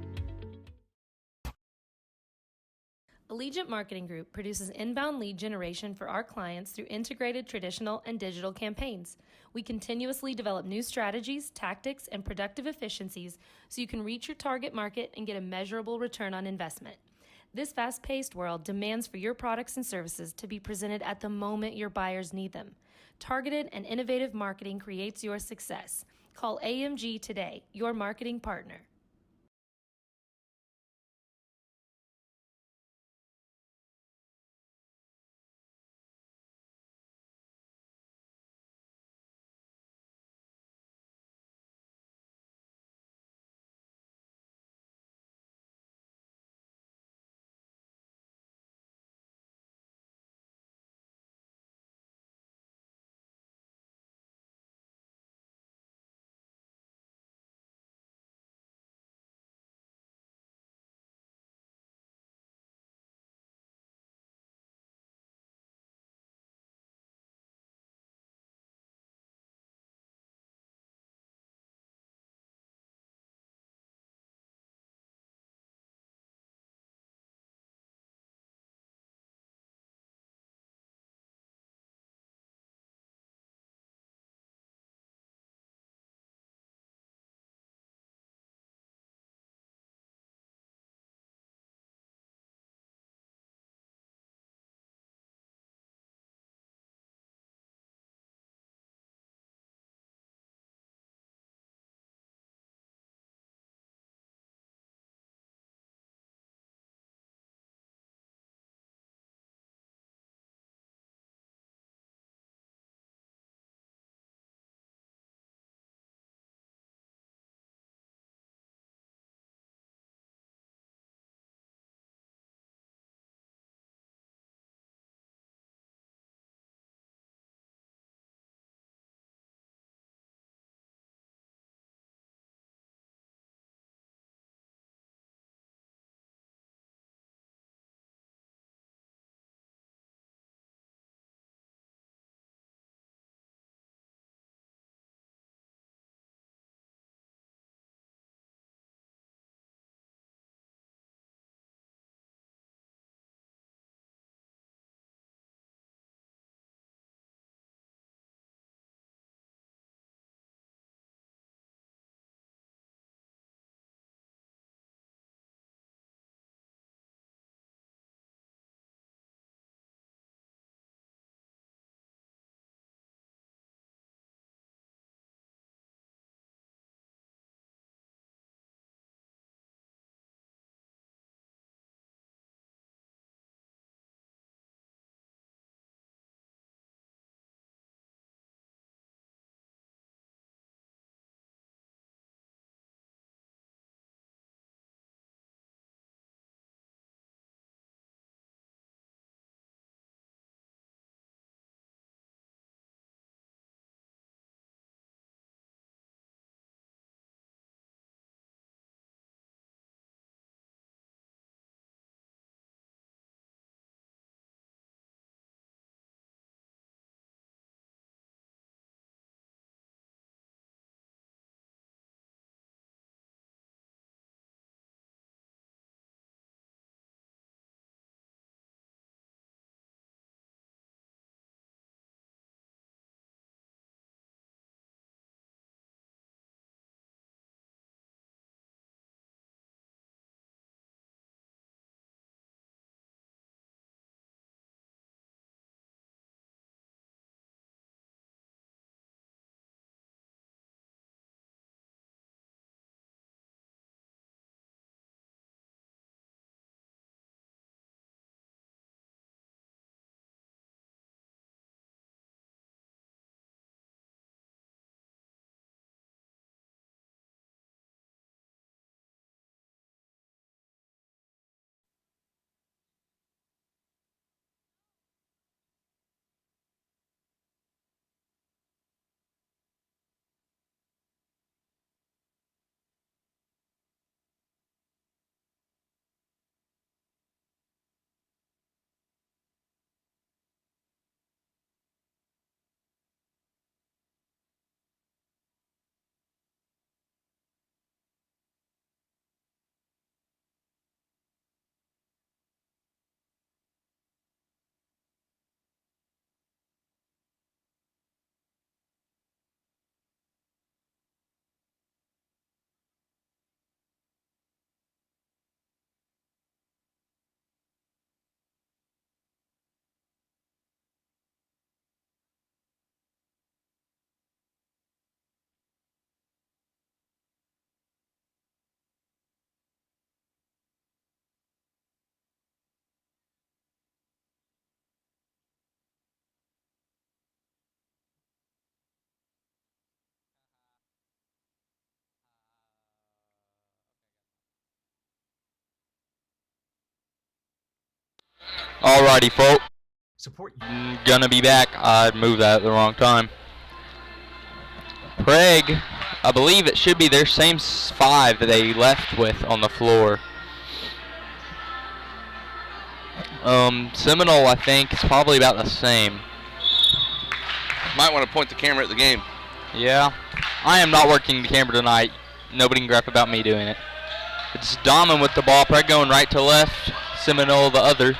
Allegiant Marketing Group produces inbound lead generation for our clients through integrated traditional and digital campaigns. We continuously develop new strategies, tactics, and productive efficiencies so you can reach your target market and get a measurable return on investment. This fast-paced world demands for your products and services to be presented at the moment your buyers need them. Targeted and innovative marketing creates your success. Call AMG today, your marketing partner. Alrighty, folk. Support Gonna be back. I moved that at the wrong time. Prague, I believe it should be their same 5 that they left with on the floor. Seminole, I think, is probably about the same. Might want to point the camera at the game. Yeah. I am not working the camera tonight. Nobody can gripe about me doing it. It's Dahman with the ball. Prague going right to left. Seminole the other.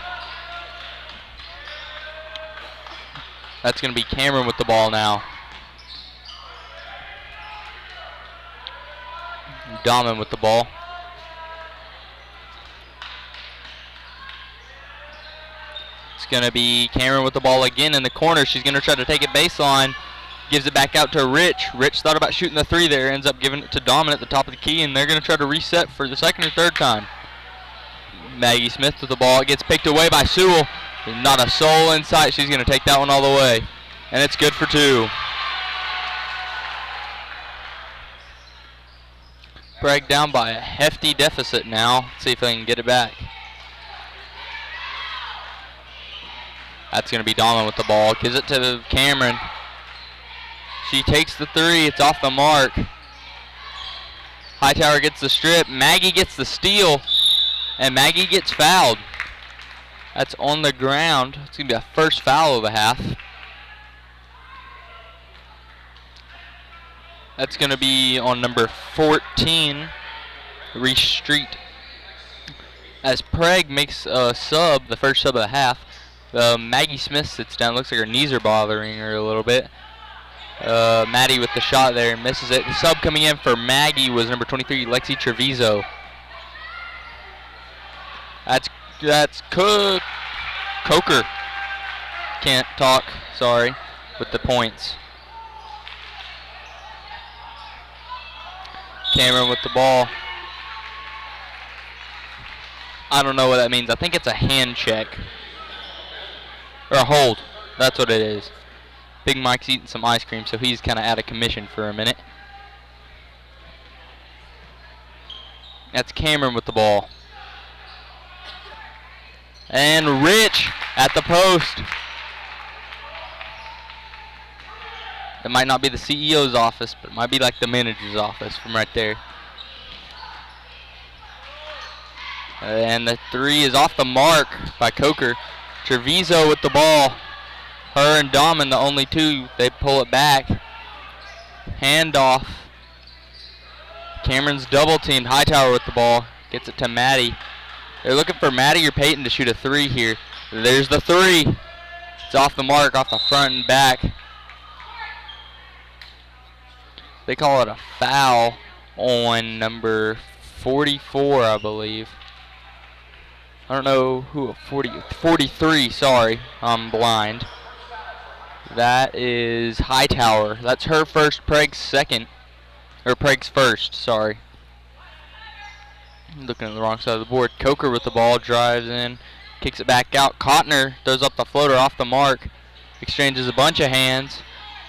That's going to be Cameron with the ball now. Dahman with the ball. It's going to be Cameron with the ball again in the corner. She's going to try to take it baseline. Gives it back out to Rich. Rich thought about shooting the 3 there. Ends up giving it to Dahman at the top of the key, and they're going to try to reset for the 2nd or 3rd time. Maggie Smith with the ball. It gets picked away by Sewell. Not a soul in sight. She's going to take that one all the way. And it's good for 2. Prague down by a hefty deficit now. Let's see if they can get it back. That's going to be Dahman with the ball. Gives it to Cameron. She takes the 3. It's off the mark. Hightower gets the strip. Maggie gets the steal. And Maggie gets fouled. That's on the ground. It's going to be a first foul of the half. That's going to be on number 14, Reese Street. As Prague makes a sub, the first sub of the half, Maggie Smith sits down. Looks like her knees are bothering her a little bit. Maddie with the shot there, misses it. The sub coming in for Maggie was number 23, Lexi Treviso. That's Coker. Can't talk, sorry, with the points. Cameron with the ball. I don't know what that means. I think it's a hand check. Or a hold. That's what it is. Big Mike's eating some ice cream, so he's kind of out of commission for a minute. That's Cameron with the ball. And Rich at the post. It might not be the CEO's office, but it might be like the manager's office from right there. And the 3 is off the mark by Coker. Treviso with the ball. Her and Dahman, the only 2. They pull it back. Handoff. Cameron's double teamed. Hightower with the ball. Gets it to Maddie. They're looking for Maddie or Peyton to shoot a 3 here. There's the 3. It's off the mark, off the front and back. They call it a foul on number 44, I believe. I don't know who, 43, sorry, I'm blind. That is Hightower. That's her first, Prague's second. Or Prague's first, sorry. I'm looking at the wrong side of the board. Coker with the ball, drives in, kicks it back out. Cotner throws up the floater off the mark. Exchanges a bunch of hands.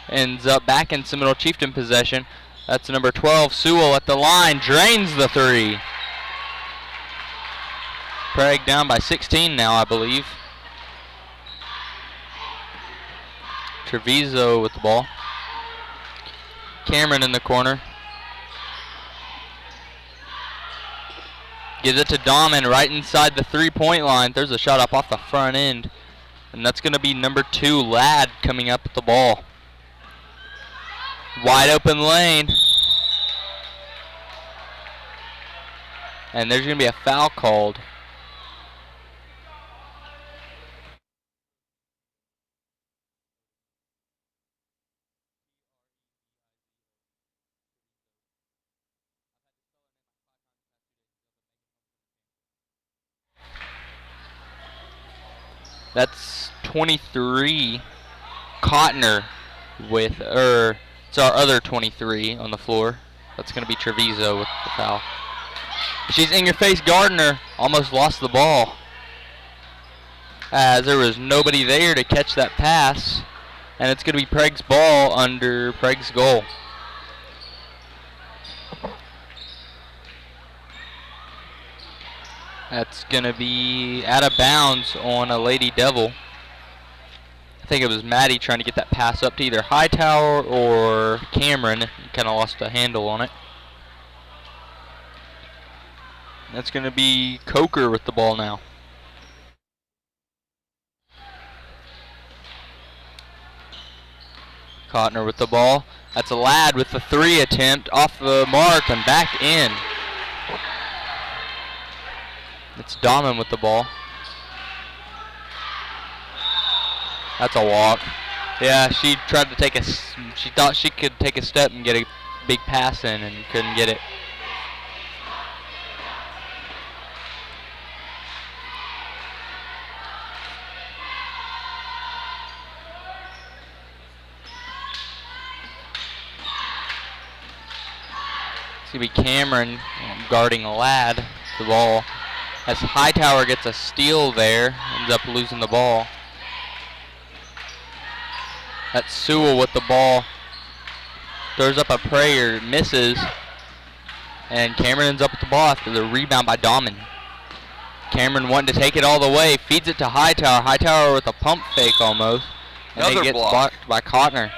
Ends up back in Seminole Chieftain possession. That's number 12, Sewell at the line. Drains the 3. Prague down by 16 now, I believe. Treviso with the ball. Cameron in the corner. Gives it to Dahman right inside the 3-point line. There's a shot up off the front end. And that's going to be number 2, Ladd, coming up with the ball. Wide open lane. And there's going to be a foul called. That's 23, Cotner with, it's our other 23 on the floor. That's going to be Treviso with the foul. She's in your face. Gardner almost lost the ball as there was nobody there to catch that pass. And it's going to be Prague's ball under Prague's goal. That's going to be out of bounds on a Lady Devil. I think it was Maddie trying to get that pass up to either Hightower or Cameron. Kind of lost a handle on it. That's going to be Coker with the ball now. Cotner with the ball. That's a Ladd with the 3 attempt, off the mark and back in. It's Dahman with the ball. That's a walk. Yeah, she tried to take she thought she could take a step and get a big pass in and couldn't get it. It's going to be Cameron guarding Ladd, the ball. As Hightower gets a steal there, ends up losing the ball. That's Sewell with the ball. Throws up a prayer, misses. And Cameron ends up with the ball after the rebound by Dahman. Cameron wanting to take it all the way, feeds it to Hightower. Hightower with a pump fake almost. And Another then gets block. blocked by Cotner.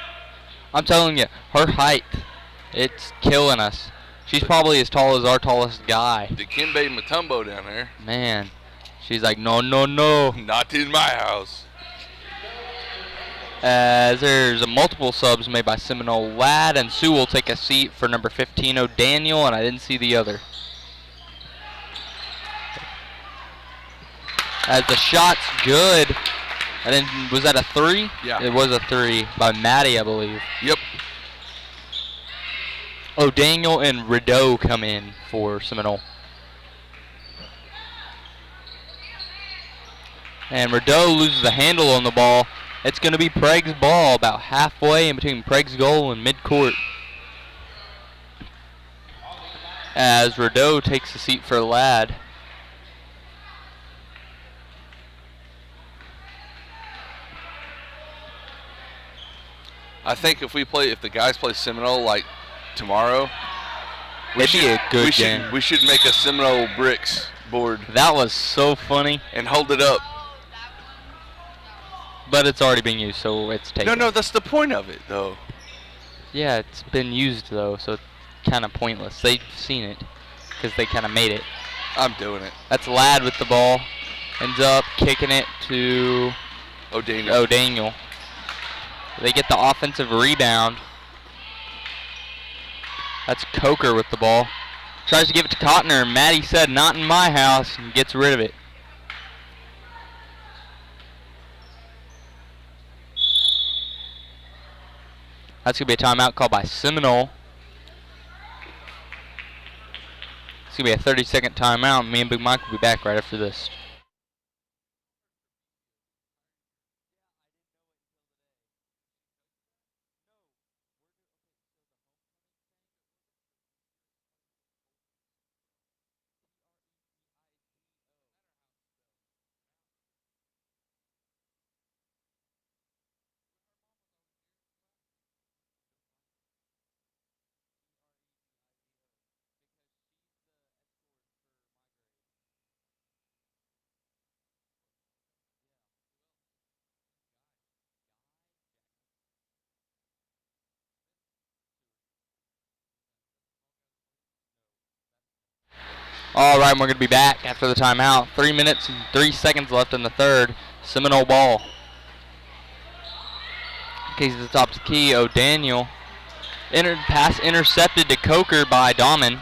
I'm telling you, her height, it's killing us. She's probably as tall as our tallest guy. Dikembe Mutombo down there. Man, she's like, no, no, no. Not in my house. As there's a multiple subs made by Seminole. Ladd and Sewell take a seat for number 15, O'Daniel, and I didn't see the other. As the shot's good. And then, was that a 3? Yeah. It was a 3 by Maddie, I believe. Yep. O'Daniel and Rideau come in for Seminole. And Rideau loses the handle on the ball. It's going to be Prague's ball, about halfway in between Prague's goal and midcourt. As Rideau takes a seat for Ladd. I think if the guys play Seminole like tomorrow, It'd be a good game. We should make a Seminole bricks board. That was so funny. And hold it up. But it's already been used, so it's taken. No, that's the point of it, though. Yeah, it's been used, though, so it's kind of pointless. They've seen it because they kind of made it. I'm doing it. That's Ladd with the ball. Ends up kicking it to O'Daniel. They get the offensive rebound. That's Coker with the ball. Tries to give it to Cotner. Maddie said, not in my house, and gets rid of it. That's going to be a timeout called by Seminole. It's going to be a 30-second timeout. Me and Big Mike will be back right after this. All right, we're going to be back after the timeout. 3 minutes and 3 seconds left in the third. Seminole ball. Keys at the top of the key. O'Daniel. Pass intercepted to Coker by Dahman.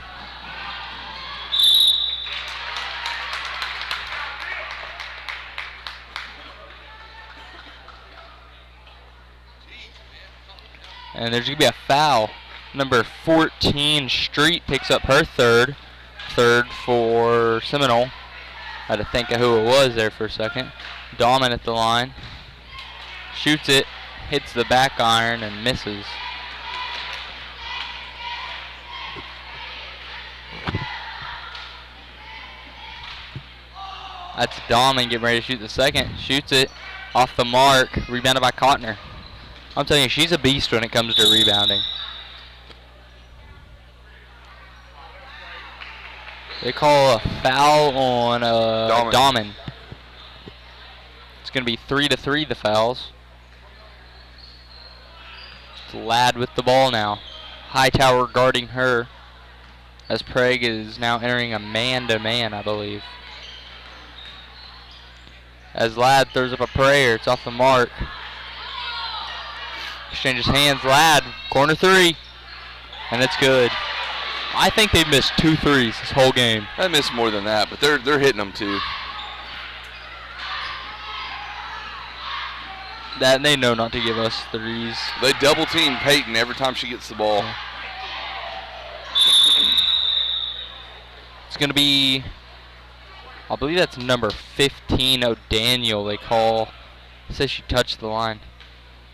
And there's going to be a foul. Number 14, Street, picks up her third. Third for Seminole. Had to think of who it was there for a second. Dahman at the line. Shoots it. Hits the back iron and misses. That's Dahman getting ready to shoot the second. Shoots it off the mark. Rebounded by Cotner. I'm telling you, she's a beast when it comes to rebounding. They call a foul on Dahman. It's going to be 3-3 the fouls. It's Ladd with the ball now. Hightower guarding her as Prague is now entering a man-to-man, I believe. As Ladd throws up a prayer, it's off the mark. Exchanges hands, Ladd, corner three, and it's good. I think they've missed 2 threes this whole game. I missed more than that, but they're hitting them too. That they know not to give us threes. They double team Peyton every time she gets the ball. Yeah. It's going to be, I believe that's number 15, O'Daniel. They call, it says she touched the line.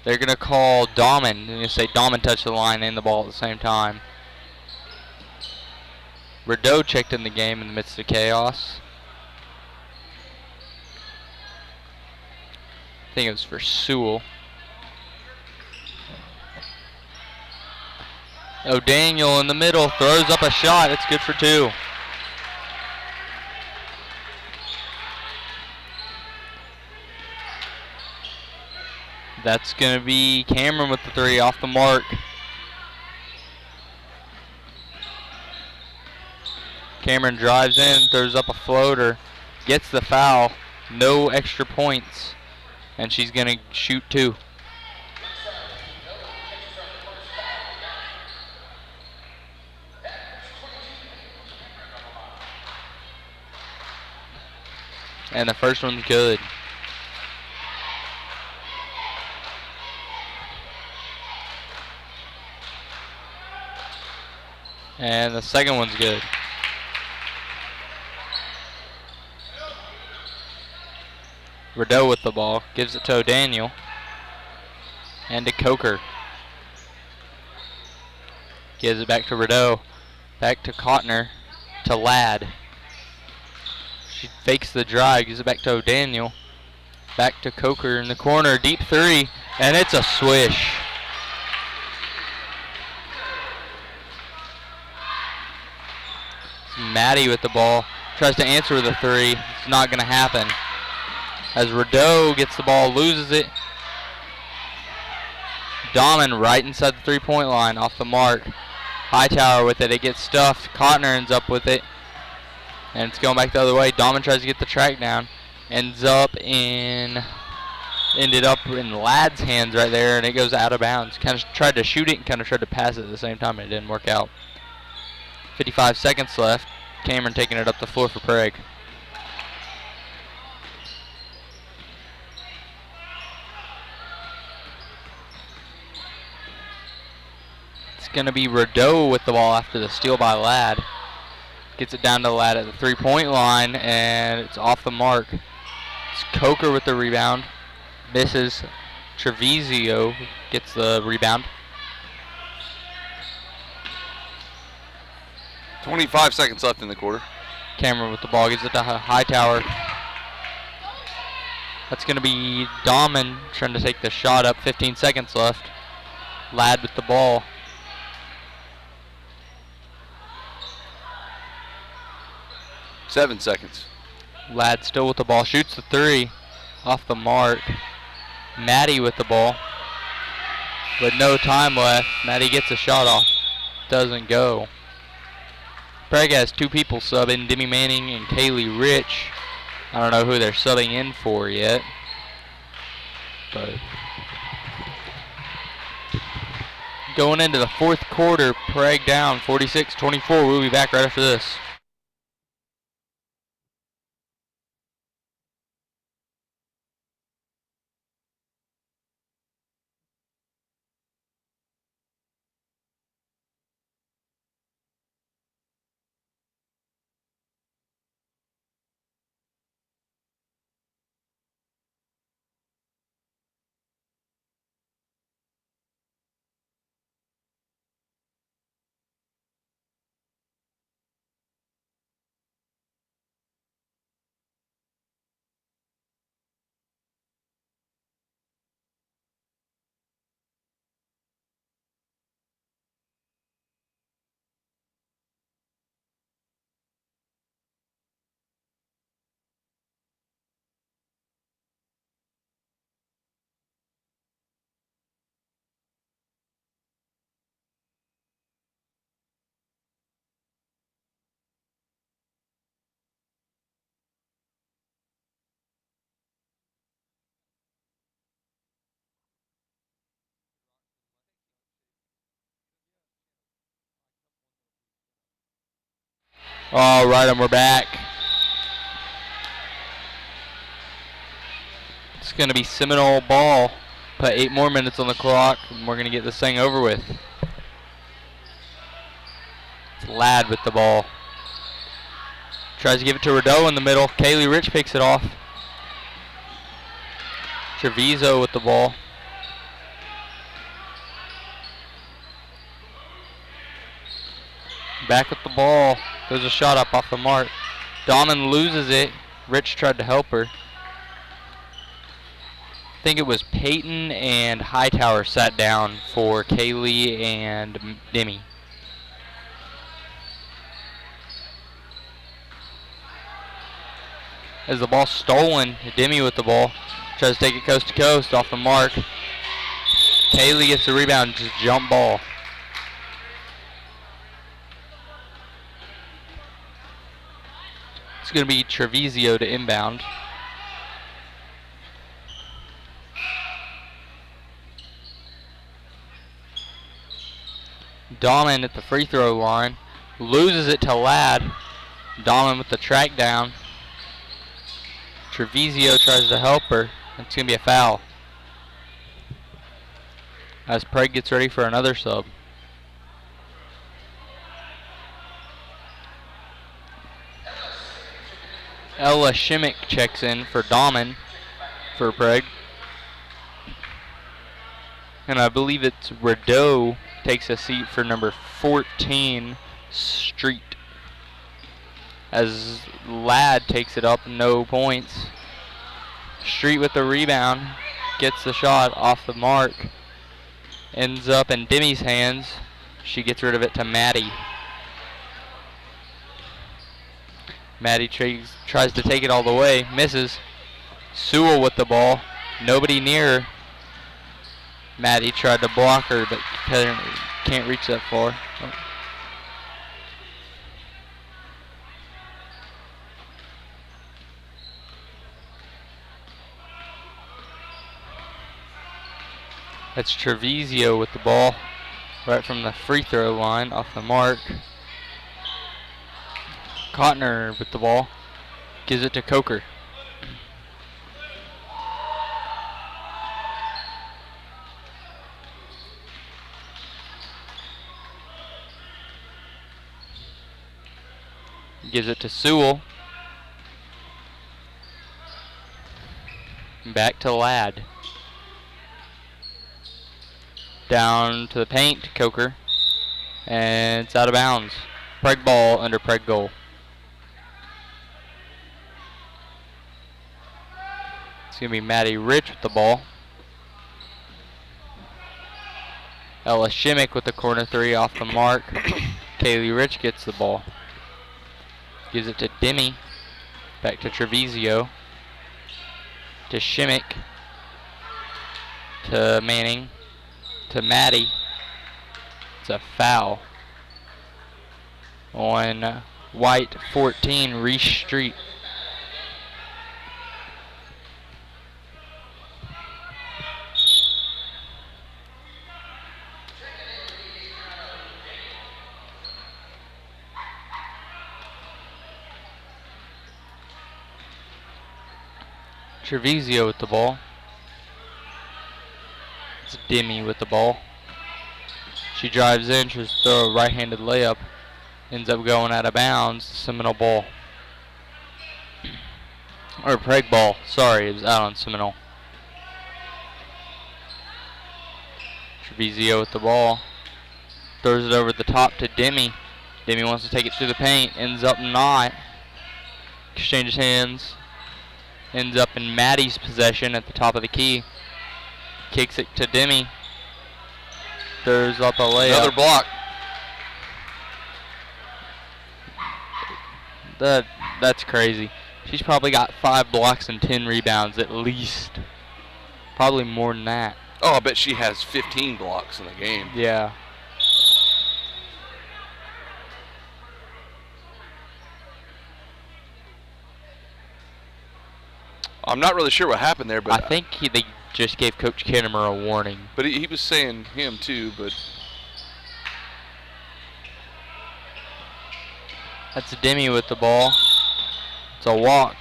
They're going to call Dahman. They're going to say Dahman touched the line and the ball at the same time. Rideau checked in the game in the midst of chaos. I think it was for Sewell. O'Daniel in the middle throws up a shot. It's good for 2. That's going to be Cameron with the 3 off the mark. Cameron drives in, throws up a floater, gets the foul, no extra points, and she's going to shoot 2. And the first one's good. And the second one's good. Rideau with the ball, gives it to O'Daniel. And to Coker. Gives it back to Rideau. Back to Cotner. To Ladd. She fakes the drive, gives it back to O'Daniel. Back to Coker in the corner, deep 3, and it's a swish. Maddie with the ball, tries to answer with a 3. It's not going to happen. As Rideau gets the ball, loses it. Dahman right inside the 3-point line, off the mark. Hightower with it, it gets stuffed. Cotner ends up with it. And it's going back the other way. Dahman tries to get the track down. Ended up in Ladd's hands right there, and it goes out of bounds. Kind of tried to shoot it and kind of tried to pass it at the same time, and it didn't work out. 55 seconds left. Cameron taking it up the floor for Prague. It's going to be Rideau with the ball after the steal by Ladd. Gets it down to Ladd at the 3-point line, and it's off the mark. It's Coker with the rebound. Misses. Treviso gets the rebound. 25 seconds left in the quarter. Cameron with the ball, gives it to Hightower. That's going to be Dahman trying to take the shot up. 15 seconds left. Ladd with the ball. Seven seconds. Ladd still with the ball, shoots the 3, off the mark. Maddie with the ball, with no time left. Maddie gets a shot off, doesn't go. Prague has 2 people subbing, Demi Manning and Kaylee Rich. I don't know who they're subbing in for yet, but going into the 4th quarter, Prague down 46-24. We'll be back right after this. All right, and we're back. It's going to be Seminole ball. Put 8 more minutes on the clock, and we're going to get this thing over with. It's Ladd with the ball. Tries to give it to Rideau in the middle. Kaylee Rich picks it off. Treviso with the ball. Back with the ball. There's a shot up off the mark. Dahman loses it. Rich tried to help her. I think it was Peyton and Hightower sat down for Kaylee and Demi. As the ball's stolen, Demi with the ball. Tries to take it coast to coast off the mark. Kaylee gets the rebound, just jump ball. It's going to be Treviso to inbound. Dahman at the free throw line. Loses it to Ladd. Dahman with the track down. Treviso tries to help her. It's going to be a foul. As Prague gets ready for another sub. Ella Shimmick checks in for Dahman for Prague. And I believe it's Rideau takes a seat for number 14, Street. As Ladd takes it up, no points. Street with the rebound, gets the shot off the mark. Ends up in Demi's hands. She gets rid of it to Maddie. Maddie tries to take it all the way, misses. Sewell with the ball, nobody near her. Maddie tried to block her, but can't reach that far. Oh. That's Treviso with the ball, right from the free throw line, off the mark. Cotner with the ball, gives it to Coker. Gives it to Sewell. Back to Ladd. Down to the paint, Coker. And it's out of bounds. Prague ball under Prague goal. It's going to be Maddie Rich with the ball. Ella Shimmick with the corner three off the mark. Kaylee Rich gets the ball. Gives it to Demi. Back to Treviso. To Shimmick. To Manning. To Maddie. It's a foul on White 14, Reese Street. Treviso with the ball. It's Demi with the ball. She drives in, tries to throw a right-handed layup. Ends up going out of bounds. Seminole ball. Or Prague ball. Sorry, it was out on Seminole. Treviso with the ball. Throws it over the top to Demi. Demi wants to take it through the paint. Ends up not. Exchanges hands. Ends up in Maddie's possession at the top of the key. Kicks it to Demi. Throws up a layup. Another block. That's crazy. She's probably got 5 blocks and 10 rebounds at least. Probably more than that. Oh, I bet she has 15 blocks in the game. Yeah. I'm not really sure what happened there, but I think they just gave Coach Kennemer a warning. But he was saying him too, but That's Demi with the ball. It's a walk.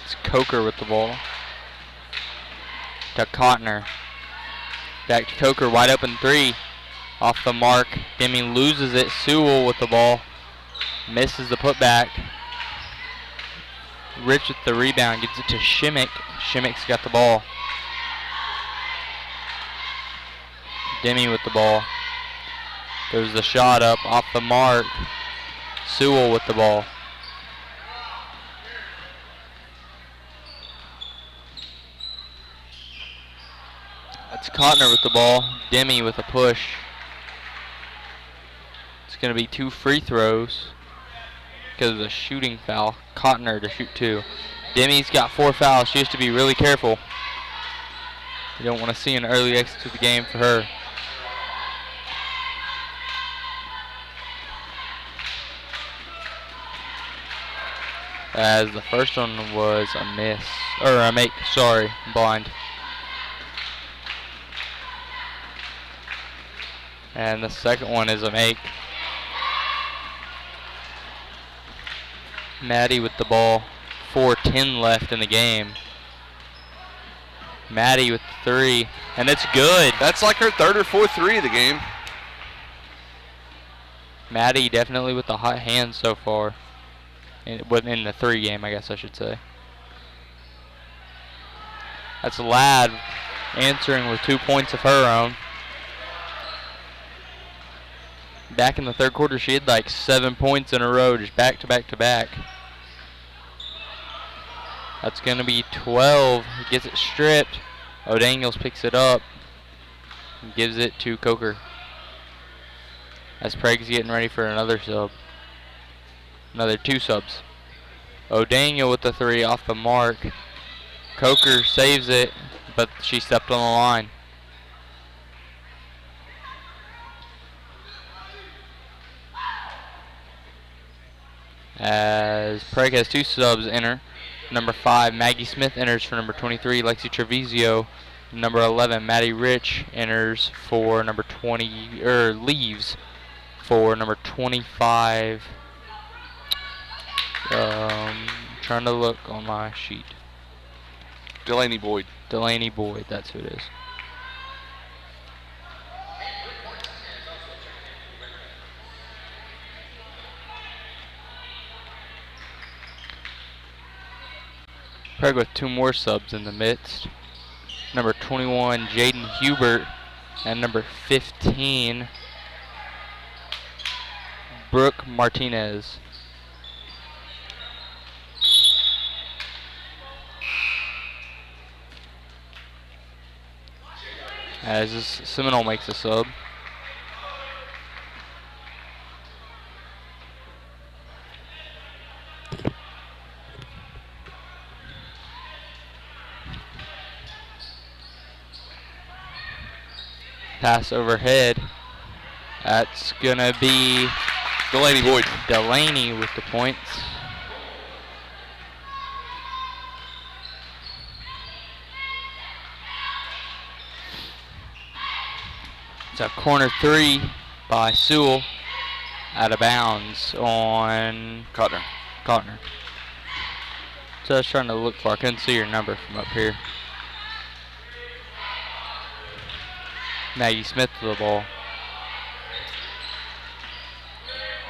It's Coker with the ball. To Cotner. Back to Coker, wide open three. Off the mark. Demi loses it. Sewell with the ball. Misses the putback. Rich with the rebound. Gets it to Shimmick. Shimmick's got the ball. Demi with the ball. There's the shot up. Off the mark. Sewell with the ball. That's Cotner with the ball. Demi with a push. It's going to be 2 free throws because of the shooting foul. Cotner to shoot 2. Demi's got 4 fouls. She has to be really careful. You don't want to see an early exit to the game for her. As the first one was a miss, or a make, sorry, blind. And the second one is a make. Maddie with the ball. 4:10 left in the game. Maddie with the 3, and it's good. That's like her 3rd or 4th 3 of the game. Maddie definitely with the hot hand so far. In the 3 game, I guess I should say. That's Ladd answering with 2 points of her own. Back in the 3rd quarter, she had like 7 points in a row, just back to back to back. That's going to be 12. He gets it stripped. O'Daniels picks it up and gives it to Coker. As Prague's getting ready for another sub. Another 2 subs. O'Daniel with the 3 off the mark. Coker saves it, but she stepped on the line. As Prague has 2 subs enter. Number 5, Maggie Smith enters for number 23, Lexi Treviso. Number 11, Maddie Rich enters for number 20, leaves for number 25. Trying to look on my sheet. Delaney Boyd. Delaney Boyd, that's who it is. Prague with 2 more subs in the midst. Number 21, Jaden Hubert, and number 15, Brooke Martinez. As this Seminole makes a sub. Pass overhead. That's gonna be Delaney Boyd. Delaney with the points. It's a corner 3 by Sewell. Out of bounds on Cotner. So I was trying to look for, I couldn't see your number from up here. Maggie Smith to the ball.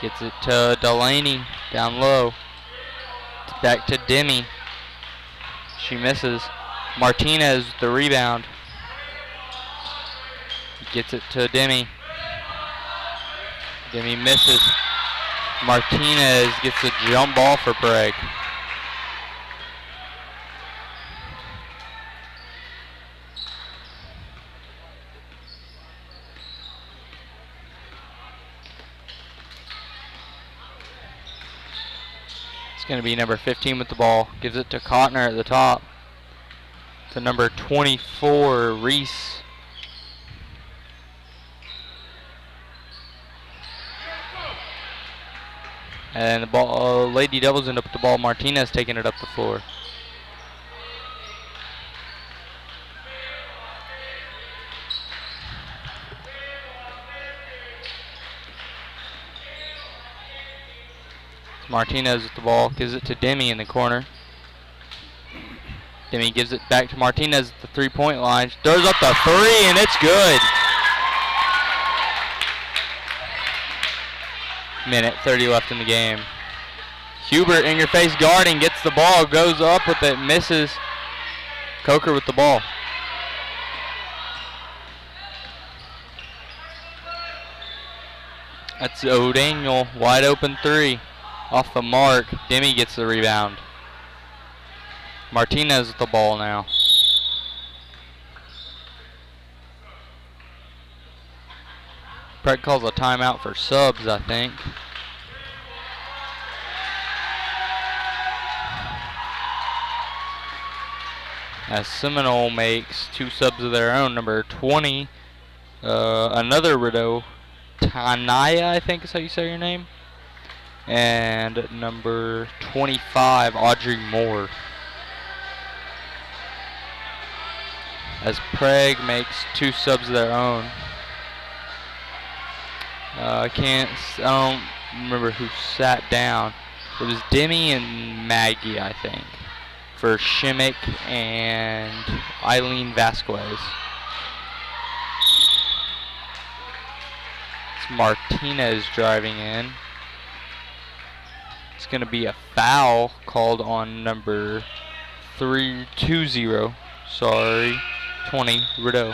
Gets it to Delaney down low. Back to Demi. She misses. Martinez the rebound. Gets it to Demi. Demi misses. Martinez gets a jump ball for Prague. It's going to be number 15 with the ball. Gives it to Cotner at the top. To number 24, Reese. And the ball, Lady Devils end up with the ball. Martinez taking it up the floor. Martinez with the ball, gives it to Demi in the corner. Demi gives it back to Martinez at the three-point line. Throws up the three, and it's good. Minute 30 left in the game. Hubert in your face guarding, gets the ball, goes up with it, misses. Coker with the ball. That's O'Daniel, wide open three. Off the mark, Demi gets the rebound. Martinez with the ball now. Prague calls a timeout for subs, I think. As Seminole makes 2 subs of their own. Number 20, another Rideau, Tanaya, I think is how you say your name. And number 25, Audrey Moore. As Prague makes 2 subs of their own. I don't remember who sat down. It was Demi and Maggie, I think, for Shimmick and Eileen Vasquez. It's Martinez driving in. It's going to be a foul called on number 20, Rideau.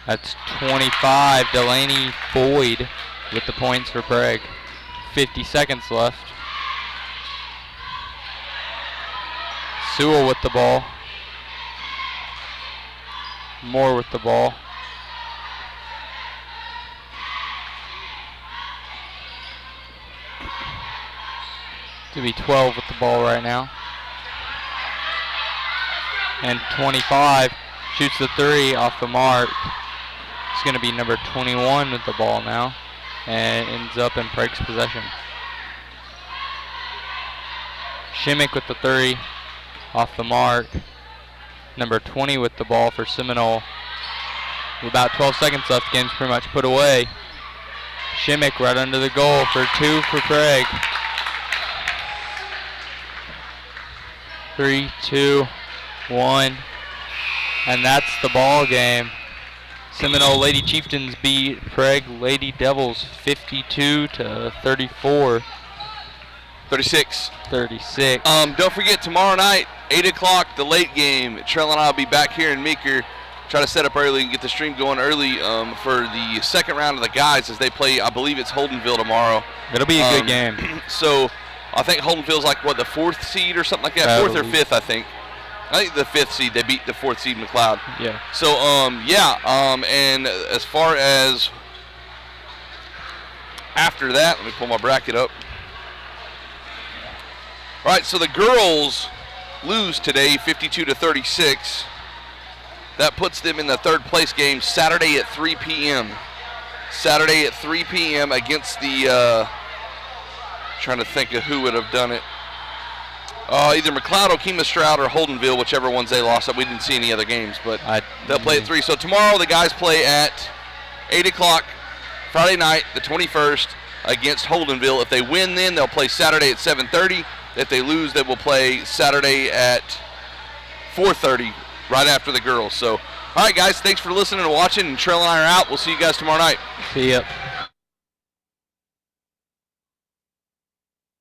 That's 25, Delaney Boyd with the points for Prague. 50 seconds left. Sewell with the ball. Moore with the ball. To be 12 with the ball right now. And 25 shoots the three off the mark. It's going to be number 21 with the ball now. And it ends up in Prague's possession. Shimmick with the three off the mark. Number 20 with the ball for Seminole. With about 12 seconds left, the game's pretty much put away. Shimmick right under the goal for 2 for Prague. 3, 2, 1. And that's the ball game. Seminole Lady Chieftains beat Prague Lady Devils 52-34. 36. 36. Don't forget, tomorrow night, 8 o'clock, the late game. Trell and I will be back here in Meeker. Try to set up early and get the stream going early for the second round of the guys as they play, I believe it's Holdenville tomorrow. It'll be a good game. So I think Holdenville's like, what, the 4th seed or something like that? 4th or 5th, I think. I think the 5th seed. They beat the 4th seed McLeod. Yeah. So, and as far as after that, let me pull my bracket up. All right, so the girls lose today 52-36. That puts them in the 3rd place game Saturday at 3 p.m. Saturday at 3 p.m. against the, trying to think of who would have done it. Either McLeod, Okima Stroud, or Holdenville, whichever ones they lost. We didn't see any other games, but they'll play at 3. So tomorrow the guys play at 8 o'clock, Friday night, the 21st, against Holdenville. If they win then, they'll play Saturday at 7:30. If they lose, they will play Saturday at 4:30, right after the girls. So, all right, guys, thanks for listening and watching. And Trell and I are out. We'll see you guys tomorrow night. See ya.